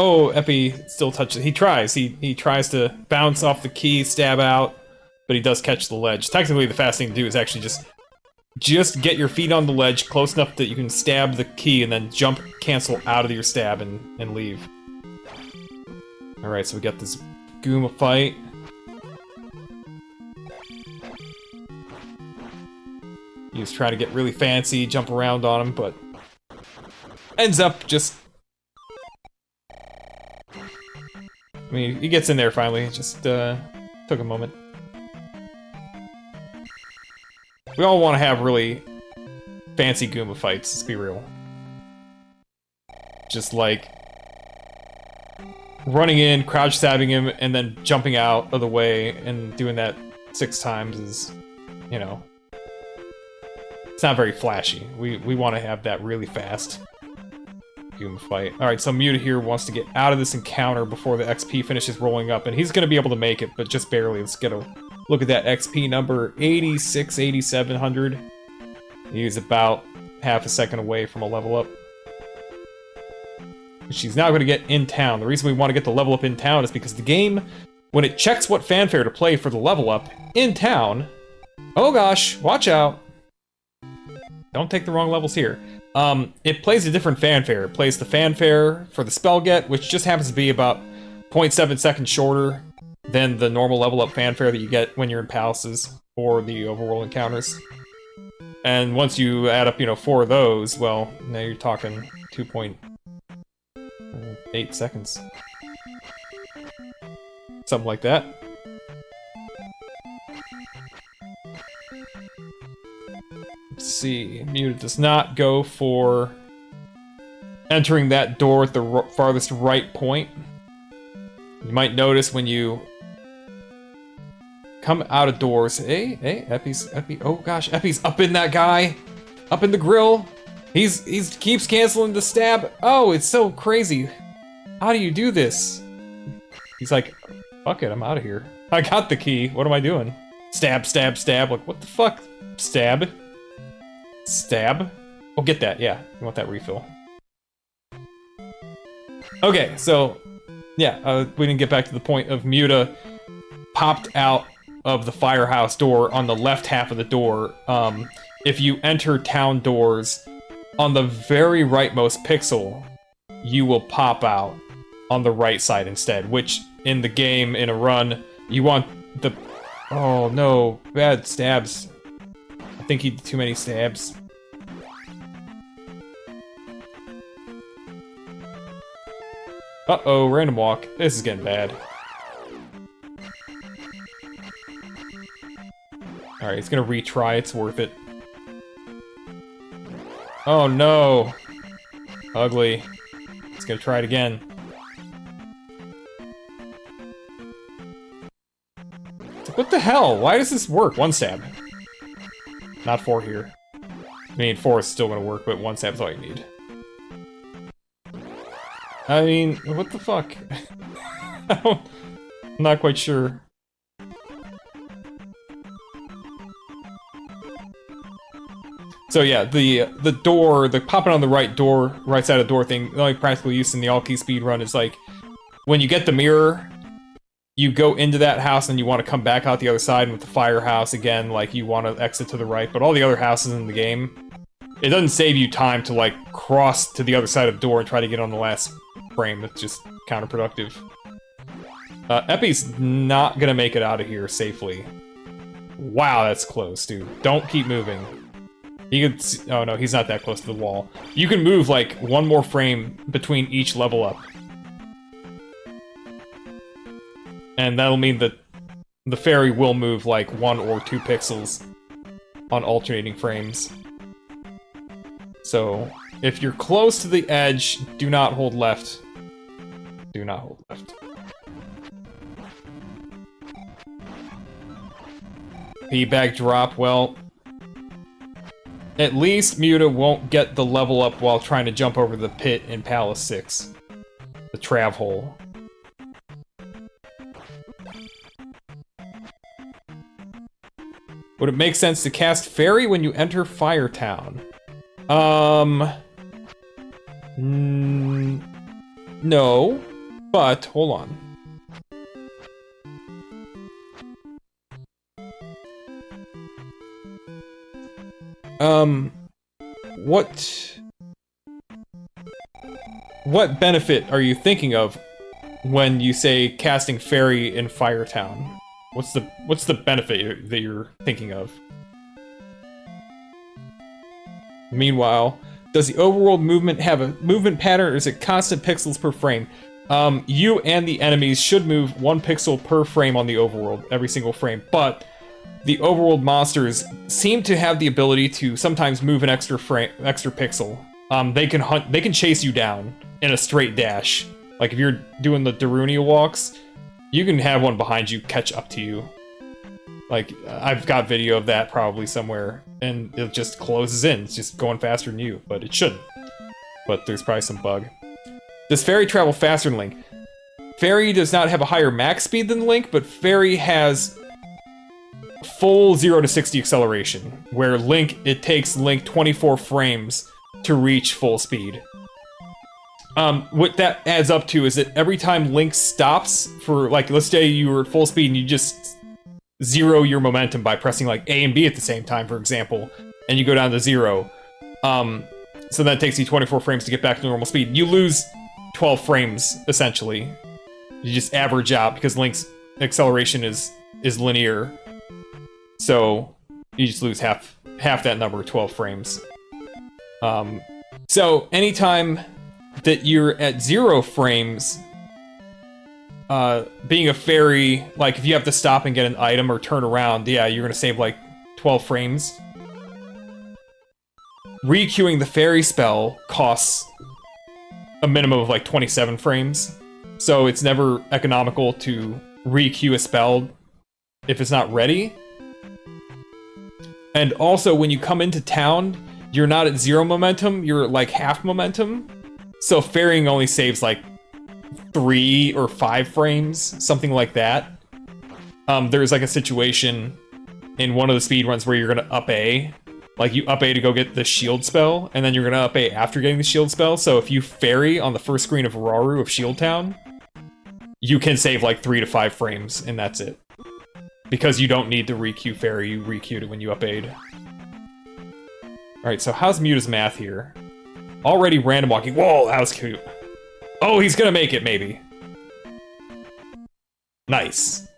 Oh, Eppy still touches. He tries. He tries to bounce off the key, stab out, but he does catch the ledge. Technically, the fast thing to do is actually just get your feet on the ledge close enough that you can stab the key and then jump, cancel out of your stab and leave. All right, so we got this Goomba fight. He's trying to get really fancy, jump around on him, but ends up just... I mean, he gets in there finally, it just took a moment. We all want to have really fancy Goomba fights, let's be real. Just like running in, crouch stabbing him, and then jumping out of the way and doing that 6 times is, you know, it's not very flashy. We want to have that really fast Goomba fight. Alright, so Muta here wants to get out of this encounter before the XP finishes rolling up, and he's going to be able to make it, but just barely. Let's get a look at that XP number, 8,700. He's about half a second away from a level up. She's now going to get in town. The reason we want to get the level up in town is because the game, when it checks what fanfare to play for the level up in town... Oh gosh, watch out. Don't take the wrong levels here. It plays a different fanfare. It plays the fanfare for the spell get, which just happens to be about 0.7 seconds shorter than the normal level up fanfare that you get when you're in palaces or the overworld encounters. And once you add up, 4 of those, well, now you're talking 2.8 seconds. Something like that. Let's see, Muta does not go for entering that door at the farthest right point. You might notice when you come out of doors. Hey, Epi. Oh gosh, Epi's up in that guy, up in the grill. He's keeps canceling the stab. Oh, it's so crazy. How do you do this? He's like, fuck it, I'm out of here. I got the key. What am I doing? Stab, stab, stab. Like, what the fuck? Stab. Stab. Oh, get that. Yeah, you want that refill. Okay, so yeah, we didn't get back to the point of Muta popped out of the firehouse door on the left half of the door. If you enter town doors on the very rightmost pixel, you will pop out on the right side instead, which in the game, in a run, you want the... Oh no, bad stabs. I think he did too many stabs. Uh-oh, random walk. This is getting bad. Alright, he's gonna retry, it's worth it. Oh no! Ugly. He's gonna try it again. It's like, what the hell? Why does this work? One stab. Not 4 here. I mean, 4 is still gonna work, but 1 stab's all you need. I mean, what the fuck? I'm not quite sure. So yeah, the door, the popping on the right side of the door thing, the only practical use in the all-key speedrun is like, when you get the mirror, you go into that house and you want to come back out the other side, and with the firehouse, again, like, you want to exit to the right, but all the other houses in the game, it doesn't save you time to, like, cross to the other side of the door and try to get on the last frame. It's just counterproductive. Epi's not gonna make it out of here safely. Wow, that's close, dude. Don't keep moving. He could... Oh no, he's not that close to the wall. You can move, like, 1 more frame between each level up. And that'll mean that the fairy will move, like, 1 or 2 pixels on alternating frames. So, if you're close to the edge, do not hold left. Do not hold left. P-bag drop, well... At least Muta won't get the level up while trying to jump over the pit in Palace 6. The trav hole. Would it make sense to cast Fairy when you enter Firetown? No, but hold on. What benefit are you thinking of when you say casting Fairy in Firetown? What's the benefit that you're thinking of? Meanwhile, does the overworld movement have a movement pattern, or is it constant pixels per frame? You and the enemies should move 1 pixel per frame on the overworld, every single frame, but the overworld monsters seem to have the ability to sometimes move an extra pixel. They can chase you down in a straight dash. Like if you're doing the Darunia walks, you can have one behind you catch up to you. Like, I've got video of that probably somewhere, and it just closes in. It's just going faster than you, but it shouldn't. But there's probably some bug. Does Fairy travel faster than Link? Fairy does not have a higher max speed than Link, but Fairy has full 0 to 60 acceleration, where Link, it takes Link 24 frames to reach full speed. What that adds up to is that every time Link stops for, like, let's say you were at full speed and you just zero your momentum by pressing, like, A and B at the same time, for example, and you go down to 0, so that takes you 24 frames to get back to normal speed. You lose 12 frames, essentially. You just average out, because Link's acceleration is linear. So, you just lose half that number, 12 frames. So, anytime that you're at 0 frames, being a fairy, like, if you have to stop and get an item or turn around, yeah, you're gonna save, like, 12 frames. Re-queuing the fairy spell costs a minimum of, like, 27 frames. So it's never economical to re-queue a spell if it's not ready. And also, when you come into town, you're not at 0 momentum, you're at like half momentum. So ferrying only saves like 3 or 5 frames, something like that. There's like a situation in one of the speedruns where you're gonna up A. Like, you up A to go get the shield spell, and then you're gonna up A after getting the shield spell. So if you ferry on the first screen of Rauru of Shield Town, you can save like 3 to 5 frames, and that's it. Because you don't need to re-queue ferry, you re-queued it when you up A'd. Alright, so how's Muta's math here? Already random walking. Whoa, that was cute. Oh, he's gonna make it, maybe. Nice.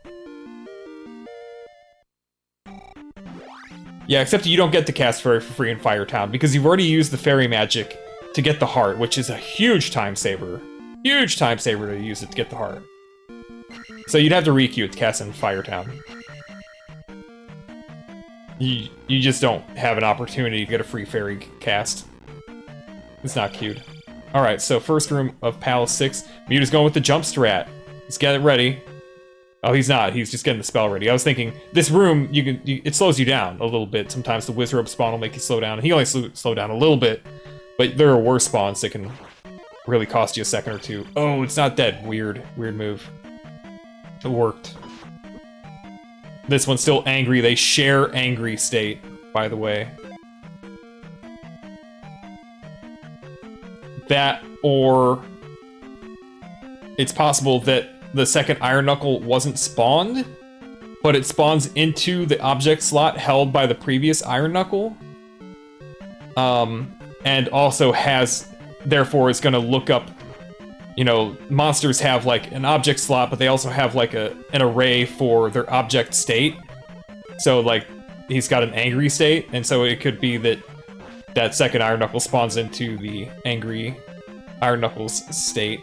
Yeah, except you don't get to cast Fairy for free in Fire Town, because you've already used the Fairy magic to get the heart, which is a huge time saver. Huge time saver to use it to get the heart. So you'd have to re-queue it to cast in Fire Town. You just don't have an opportunity to get a free Fairy cast. It's not cute. Alright, so first room of Palace 6. Muta's going with the jump strat. He's getting it ready. Oh, he's not. He's just getting the spell ready. I was thinking, this room, it slows you down a little bit. Sometimes the Wizrobe spawn will make you slow down. He only slowed down a little bit, but there are worse spawns that can really cost you a second or two. Oh, it's not dead. Weird move. It worked. This one's still angry. They share angry state, by the way. That, or it's possible that the second Iron Knuckle wasn't spawned, but it spawns into the object slot held by the previous Iron Knuckle. And also has, therefore, is gonna look up, you know, monsters have like an object slot, but they also have like an array for their object state. So like, he's got an angry state, and so it could be that that second Iron Knuckle spawns into the angry Iron Knuckles state,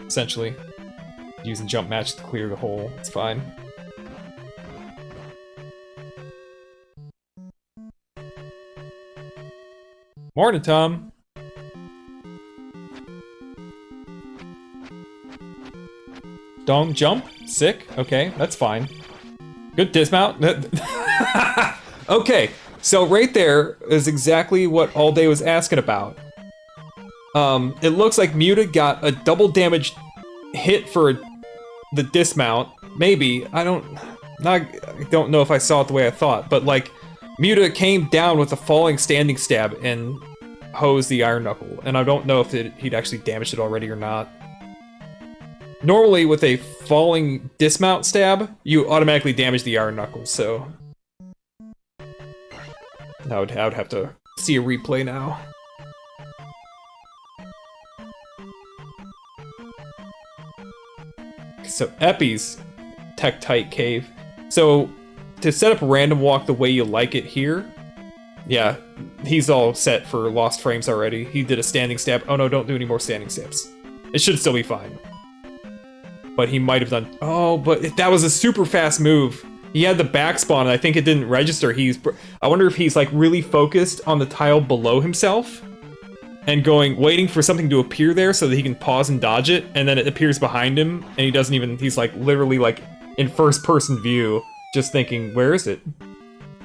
essentially. Using jump match to clear the hole, it's fine. Morning, Tom. Dong jump? Sick. Okay, that's fine. Good dismount. Okay, so right there is exactly what All Day was asking about. It looks like Muta got a double damage hit for the dismount. Maybe. I don't know if I saw it the way I thought, but like, Muta came down with a falling standing stab and hosed the Iron Knuckle, and I don't know if he'd actually damaged it already or not. Normally, with a falling dismount stab, you automatically damage the Iron Knuckle, so I would have to see a replay now. So EpY's Tektite Cave. So to set up random walk the way you like it here, yeah, he's all set for lost frames already. He did a standing stab. Oh no, don't do any more standing stabs. It should still be fine. But he might have done... Oh, but that was a super fast move. He had the back spawn, and I think it didn't register. I wonder if he's like really focused on the tile below himself and waiting for something to appear there so that he can pause and dodge it, and then it appears behind him, and he doesn't even... He's like literally like in first-person view, just thinking, where is it?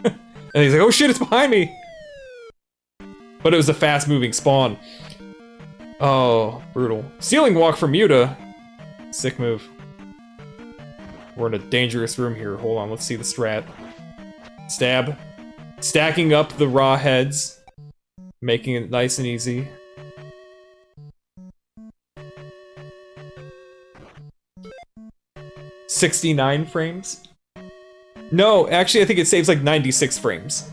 And he's like, oh shit, it's behind me! But it was a fast-moving spawn. Oh, brutal. Ceiling walk from Muta. Sick move. We're in a dangerous room here. Hold on, let's see the strat. Stab. Stacking up the raw heads. Making it nice and easy. $69 frames? No, actually I think it saves like 96 frames.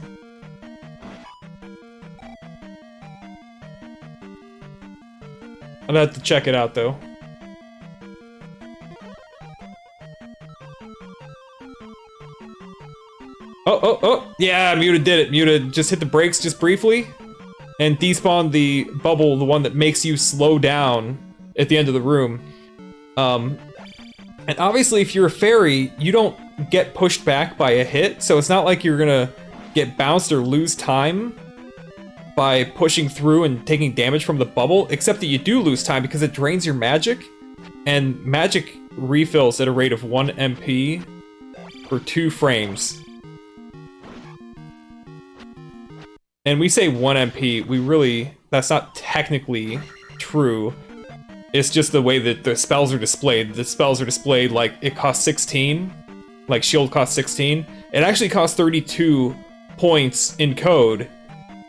I'm gonna have to check it out though. Oh, yeah, Muta did it. Muta just hit the brakes just briefly and despawned the bubble, the one that makes you slow down at the end of the room. And obviously if you're a fairy, you don't get pushed back by a hit, so it's not like you're gonna get bounced or lose time by pushing through and taking damage from the bubble, except that you do lose time because it drains your magic. And magic refills at a rate of 1 MP for 2 frames. And we say 1 MP, we really... That's not technically true. It's just the way that the spells are displayed. The spells are displayed like it costs 16. Like shield costs 16. It actually costs 32 points in code.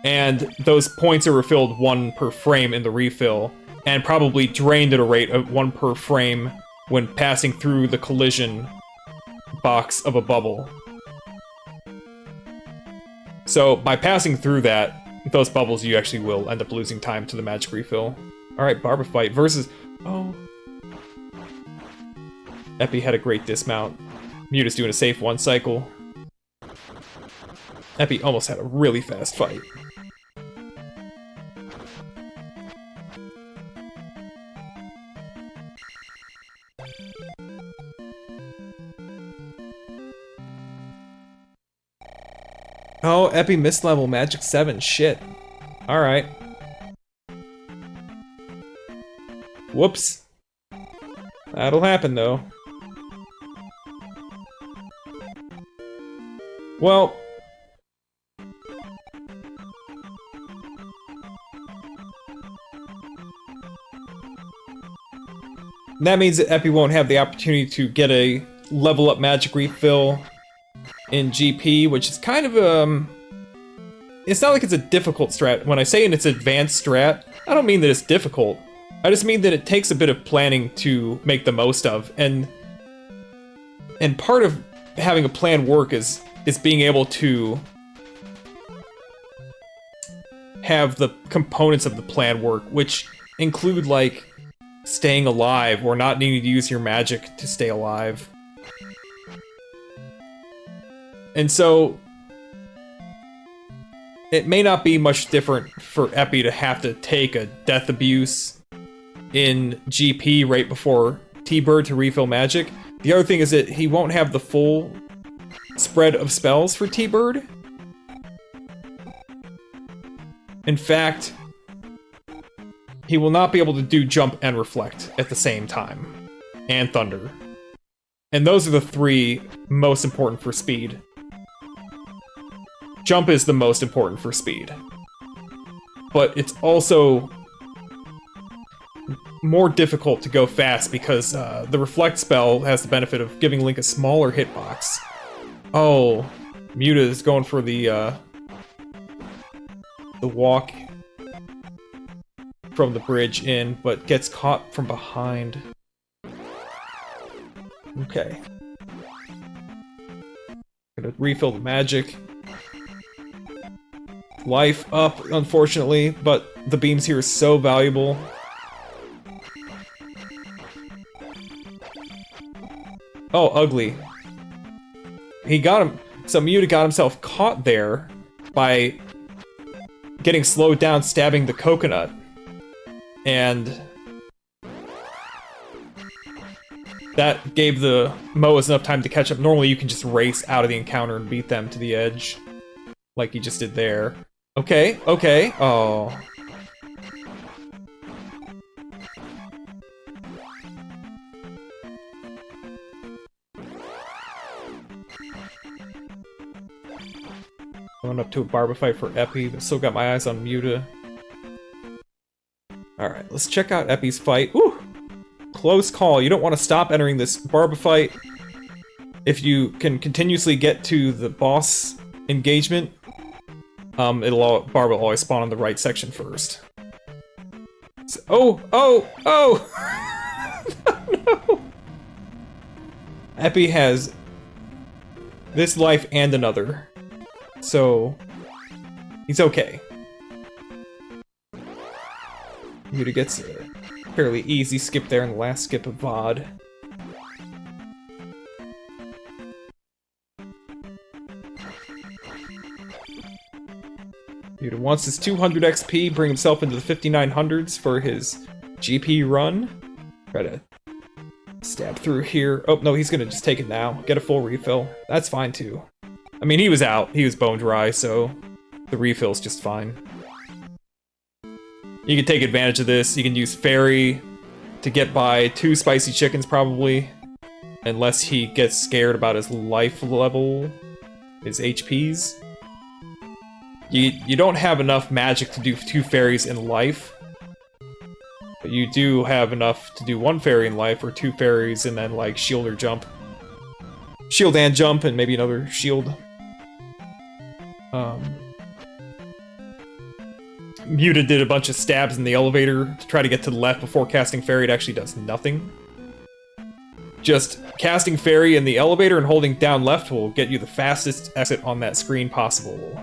And those points are refilled 1 per frame in the refill. And probably drained at a rate of 1 per frame when passing through the collision box of a bubble. So, by passing through those bubbles, you actually will end up losing time to the magic refill. Alright, Barba Fight versus... Oh. Epi had a great dismount. Muta's doing a safe 1 cycle. Epi almost had a really fast fight. Oh, Epi missed level, Magic 7, shit. Alright. Whoops. That'll happen, though. Well... that means that Epi won't have the opportunity to get a level up magic refill in GP, which is kind of it's not like it's a difficult strat. When I say it's advanced strat, I don't mean that it's difficult. I just mean that it takes a bit of planning to make the most of, and part of having a plan work is being able to have the components of the plan work, which include like staying alive or not needing to use your magic to stay alive. And so, it may not be much different for Epi to have to take a death abuse in GP right before T-Bird to refill magic. The other thing is that he won't have the full spread of spells for T-Bird. In fact, he will not be able to do Jump and Reflect at the same time. And Thunder. And those are the 3 most important for speed. Jump is the most important for speed. But it's also more difficult to go fast because the Reflect spell has the benefit of giving Link a smaller hitbox. Oh, Muta is going for the walk from the bridge in, but gets caught from behind. Okay. Gonna refill the magic. Life up, unfortunately, but the beams here are so valuable. Oh, ugly. He got him. So Muta got himself caught there by getting slowed down, stabbing the coconut. And that gave the Moas enough time to catch up. Normally you can just race out of the encounter and beat them to the edge. Like he just did there. Okay, okay. Oh. Going up to a Barba fight for Epi, but still got my eyes on Muta. Alright, let's check out Epi's fight. Ooh! Close call. You don't want to stop entering this Barba fight. If you can continuously get to the boss engagement, Barba will always spawn on the right section first. So, oh! No! Epi has this life and another. So, he's okay. Muta gets a fairly easy skip there in the last skip of VOD. Muta wants his 200 XP, bring himself into the 5900s for his GP run. Try to stab through here. Oh, no, he's gonna just take it now. Get a full refill. That's fine, too. I mean, he was out. He was bone dry, so the refill's just fine. You can take advantage of this. You can use Fairy to get by 2 spicy chickens probably, unless he gets scared about his life level, his HPs. You don't have enough magic to do 2 fairies in life, but you do have enough to do 1 fairy in life, or 2 fairies and then like shield or jump. Shield and jump, and maybe another shield. Muta did a bunch of stabs in the elevator to try to get to the left before casting Fairy. It actually does nothing. Just casting Fairy in the elevator and holding down left will get you the fastest exit on that screen possible.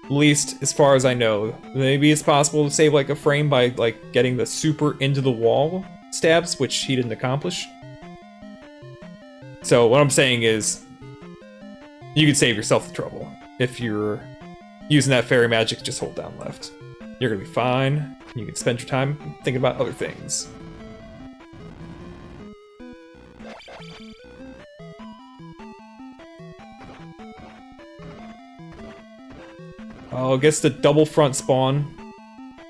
At least, as far as I know. Maybe it's possible to save like a frame by like getting the super into the wall stabs, which he didn't accomplish. So what I'm saying is, you can save yourself the trouble. If you're using that fairy magic, just hold down left. You're gonna be fine. You can spend your time thinking about other things. Oh, I guess the double front spawn.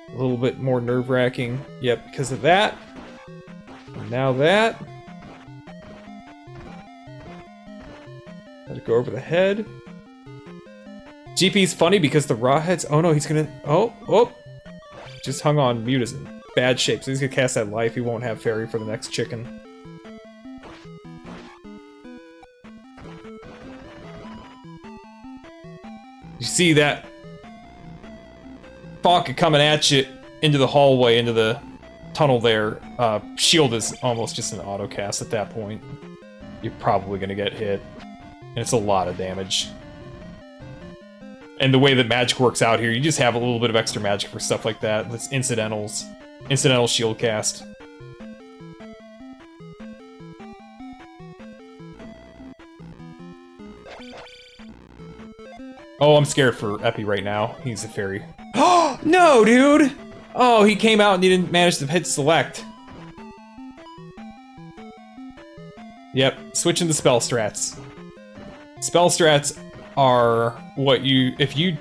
A little bit more nerve-wracking. Yep, because of that. And now that. Let it go over the head. GP's funny because the raw heads. Oh no, he's gonna. Oh! Just hung on. Muta's in bad shape, so he's gonna cast that life. He won't have fairy for the next chicken. You see that Fonka coming at you into the hallway, into the tunnel there. Shield is almost just an auto cast at that point. You're probably gonna get hit. And it's a lot of damage. And the way that magic works out here, you just have a little bit of extra magic for stuff like that. It's incidentals. Incidental shield cast. Oh, I'm scared for Epi right now. He's a fairy. Oh, no, dude! Oh, he came out and he didn't manage to hit select. Yep, switching the spell strats. Spell strats are what you... If you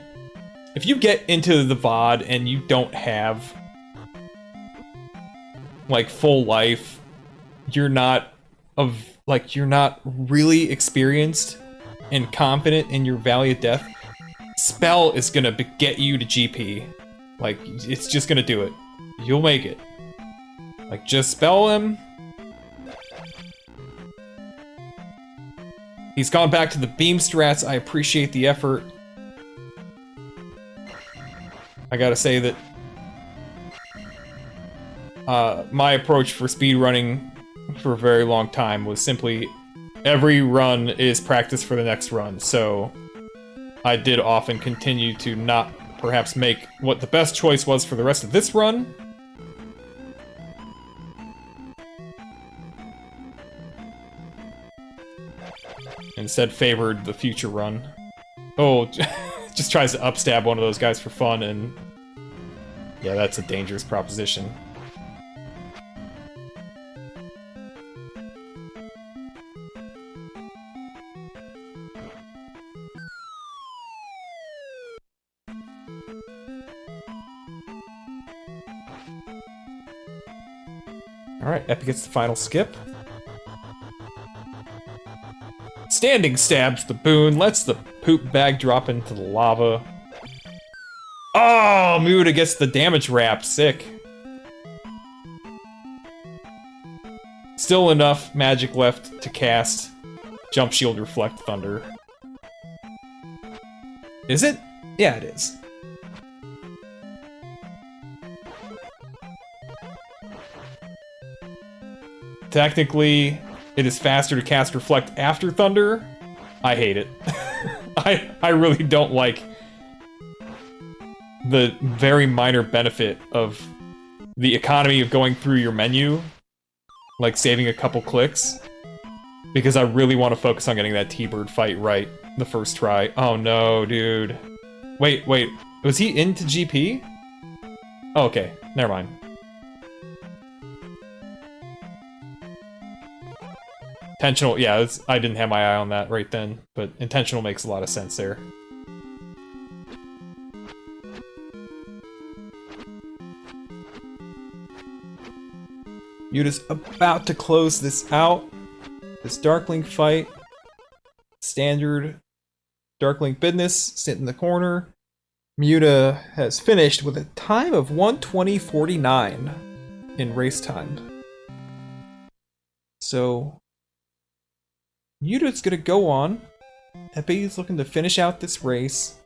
get into the VOD and you don't have like full life, you're not really experienced and confident in your Valley of Death. Spell is gonna get you to GP. Like, it's just gonna do it. You'll make it. Like, just spell him. He's gone back to the beam strats. I appreciate the effort. I gotta say that my approach for speedrunning for a very long time was simply every run is practice for the next run, so I did often continue to not perhaps make what the best choice was for the rest of this run. Instead favored the future run. Oh, just tries to upstab one of those guys for fun, and yeah, that's a dangerous proposition. Alright, Epi gets the final skip. Standing stabs the boon, lets the poop bag drop into the lava. Oh, Muta gets the damage wrap, sick. Still enough magic left to cast Jump Shield Reflect Thunder. Is it? Yeah, it is. Technically, it is faster to cast Reflect after Thunder. I hate it. I really don't like the very minor benefit of the economy of going through your menu, like saving a couple clicks, because I really want to focus on getting that T-Bird fight right the first try. Oh no, dude. Wait, was he into GP? Oh, okay, never mind. Intentional, yeah, I didn't have my eye on that right then, but intentional makes a lot of sense there. Muta's about to close this out. This Darkling fight. Standard Darkling business. Sit in the corner. Muta has finished with a time of 1:20.49 in race time. So Muta's gonna go on. EpY is looking to finish out this race.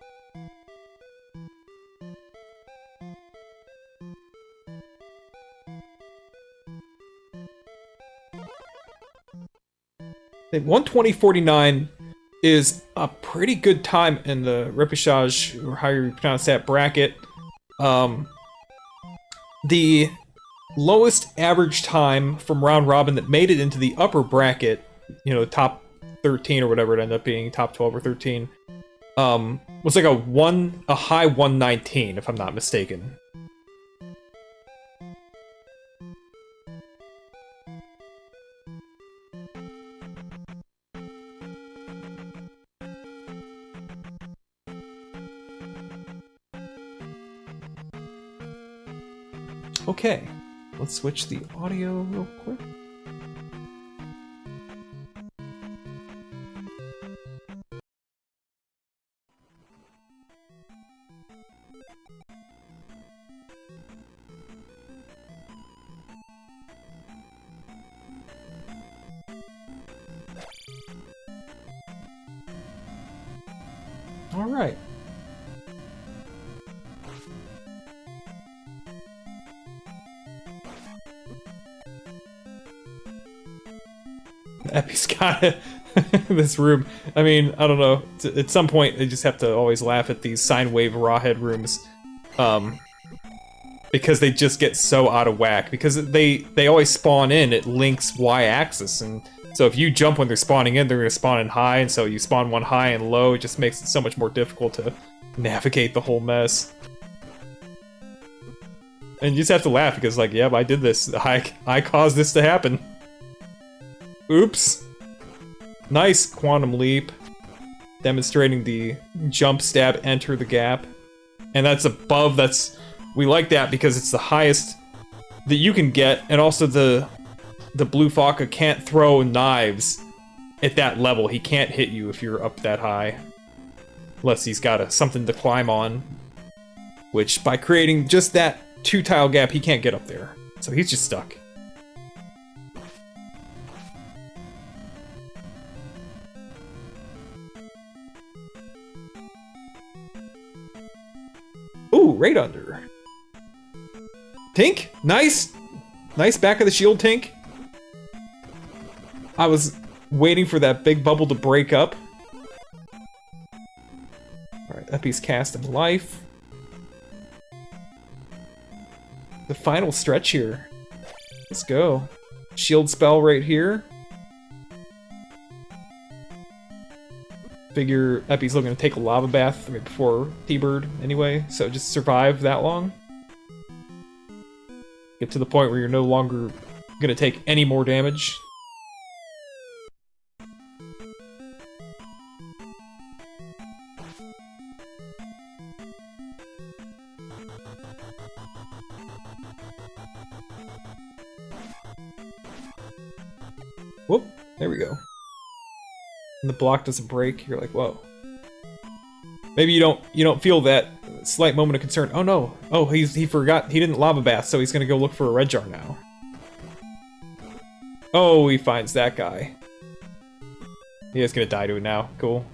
I think 1:20.49 is a pretty good time in the repechage, or how you pronounce that, bracket. The lowest average time from round robin that made it into the upper bracket, you know, top 13 or whatever it ended up being, top 12 or 13, was like a high 1:19, if I'm not mistaken. Okay, let's switch the audio real quick. All right. EpY's got this room. I mean, I don't know. At some point, they just have to always laugh at these sine wave rawhead rooms, because they just get so out of whack. Because they always spawn in at Link's y-axis, and so if you jump when they're spawning in, they're gonna spawn in high, and so you spawn one high and low. It just makes it so much more difficult to navigate the whole mess. And you just have to laugh because, like, yep, I did this. I caused this to happen. Oops. Nice quantum leap. Demonstrating the jump, stab, enter the gap. And that's above, we like that because it's the highest that you can get, and also the Blue Faka can't throw knives at that level. He can't hit you if you're up that high. Unless he's got something to climb on. Which, by creating just that 2-tile gap, he can't get up there. So he's just stuck. Ooh, right under. Tink, nice! Nice back of the shield, Tink. I was waiting for that big bubble to break up. Alright, EpY's casting life. The final stretch here. Let's go. Shield spell right here. Figure EpY's looking to take a lava bath right before T-Bird anyway, so just survive that long. Get to the point where you're no longer gonna take any more damage. Whoop, there we go. And the block doesn't break, you're like, whoa. Maybe you don't feel that slight moment of concern. Oh no, oh he forgot, he didn't lava bath, so he's gonna go look for a red jar now. Oh, he finds that guy. He is gonna die to it now, cool.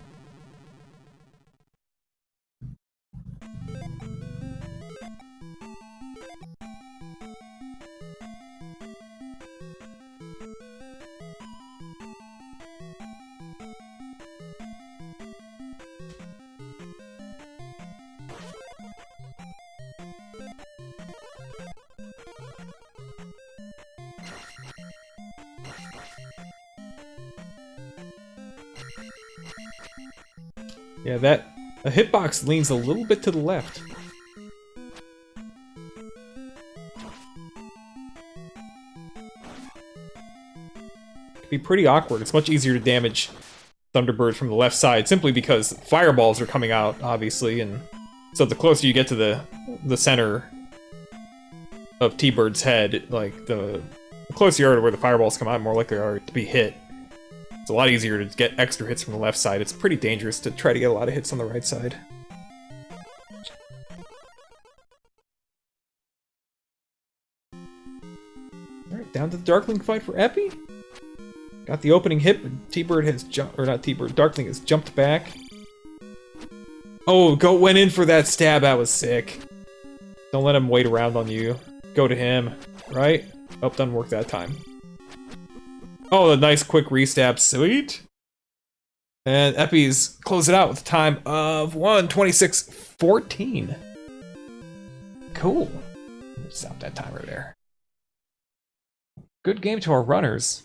Yeah, a hitbox leans a little bit to the left. Could be pretty awkward. It's much easier to damage Thunderbird from the left side, simply because fireballs are coming out, obviously, and so the closer you get to the center of T-Bird's head, like, the The closer you are to where the fireballs come out, the more likely you are to be hit. It's a lot easier to get extra hits from the left side. It's pretty dangerous to try to get a lot of hits on the right side. Alright, down to the Darkling fight for Epi. Got the opening hit, but T-Bird has jumped, or not T-Bird, Darkling has jumped back. Oh, Goat went in for that stab, that was sick. Don't let him wait around on you. Go to him, right? Oh, doesn't work that time. Oh, the nice quick restab, sweet. And Epi's close it out with a time of 1:26:14. Cool. Stop that timer there. Good game to our runners.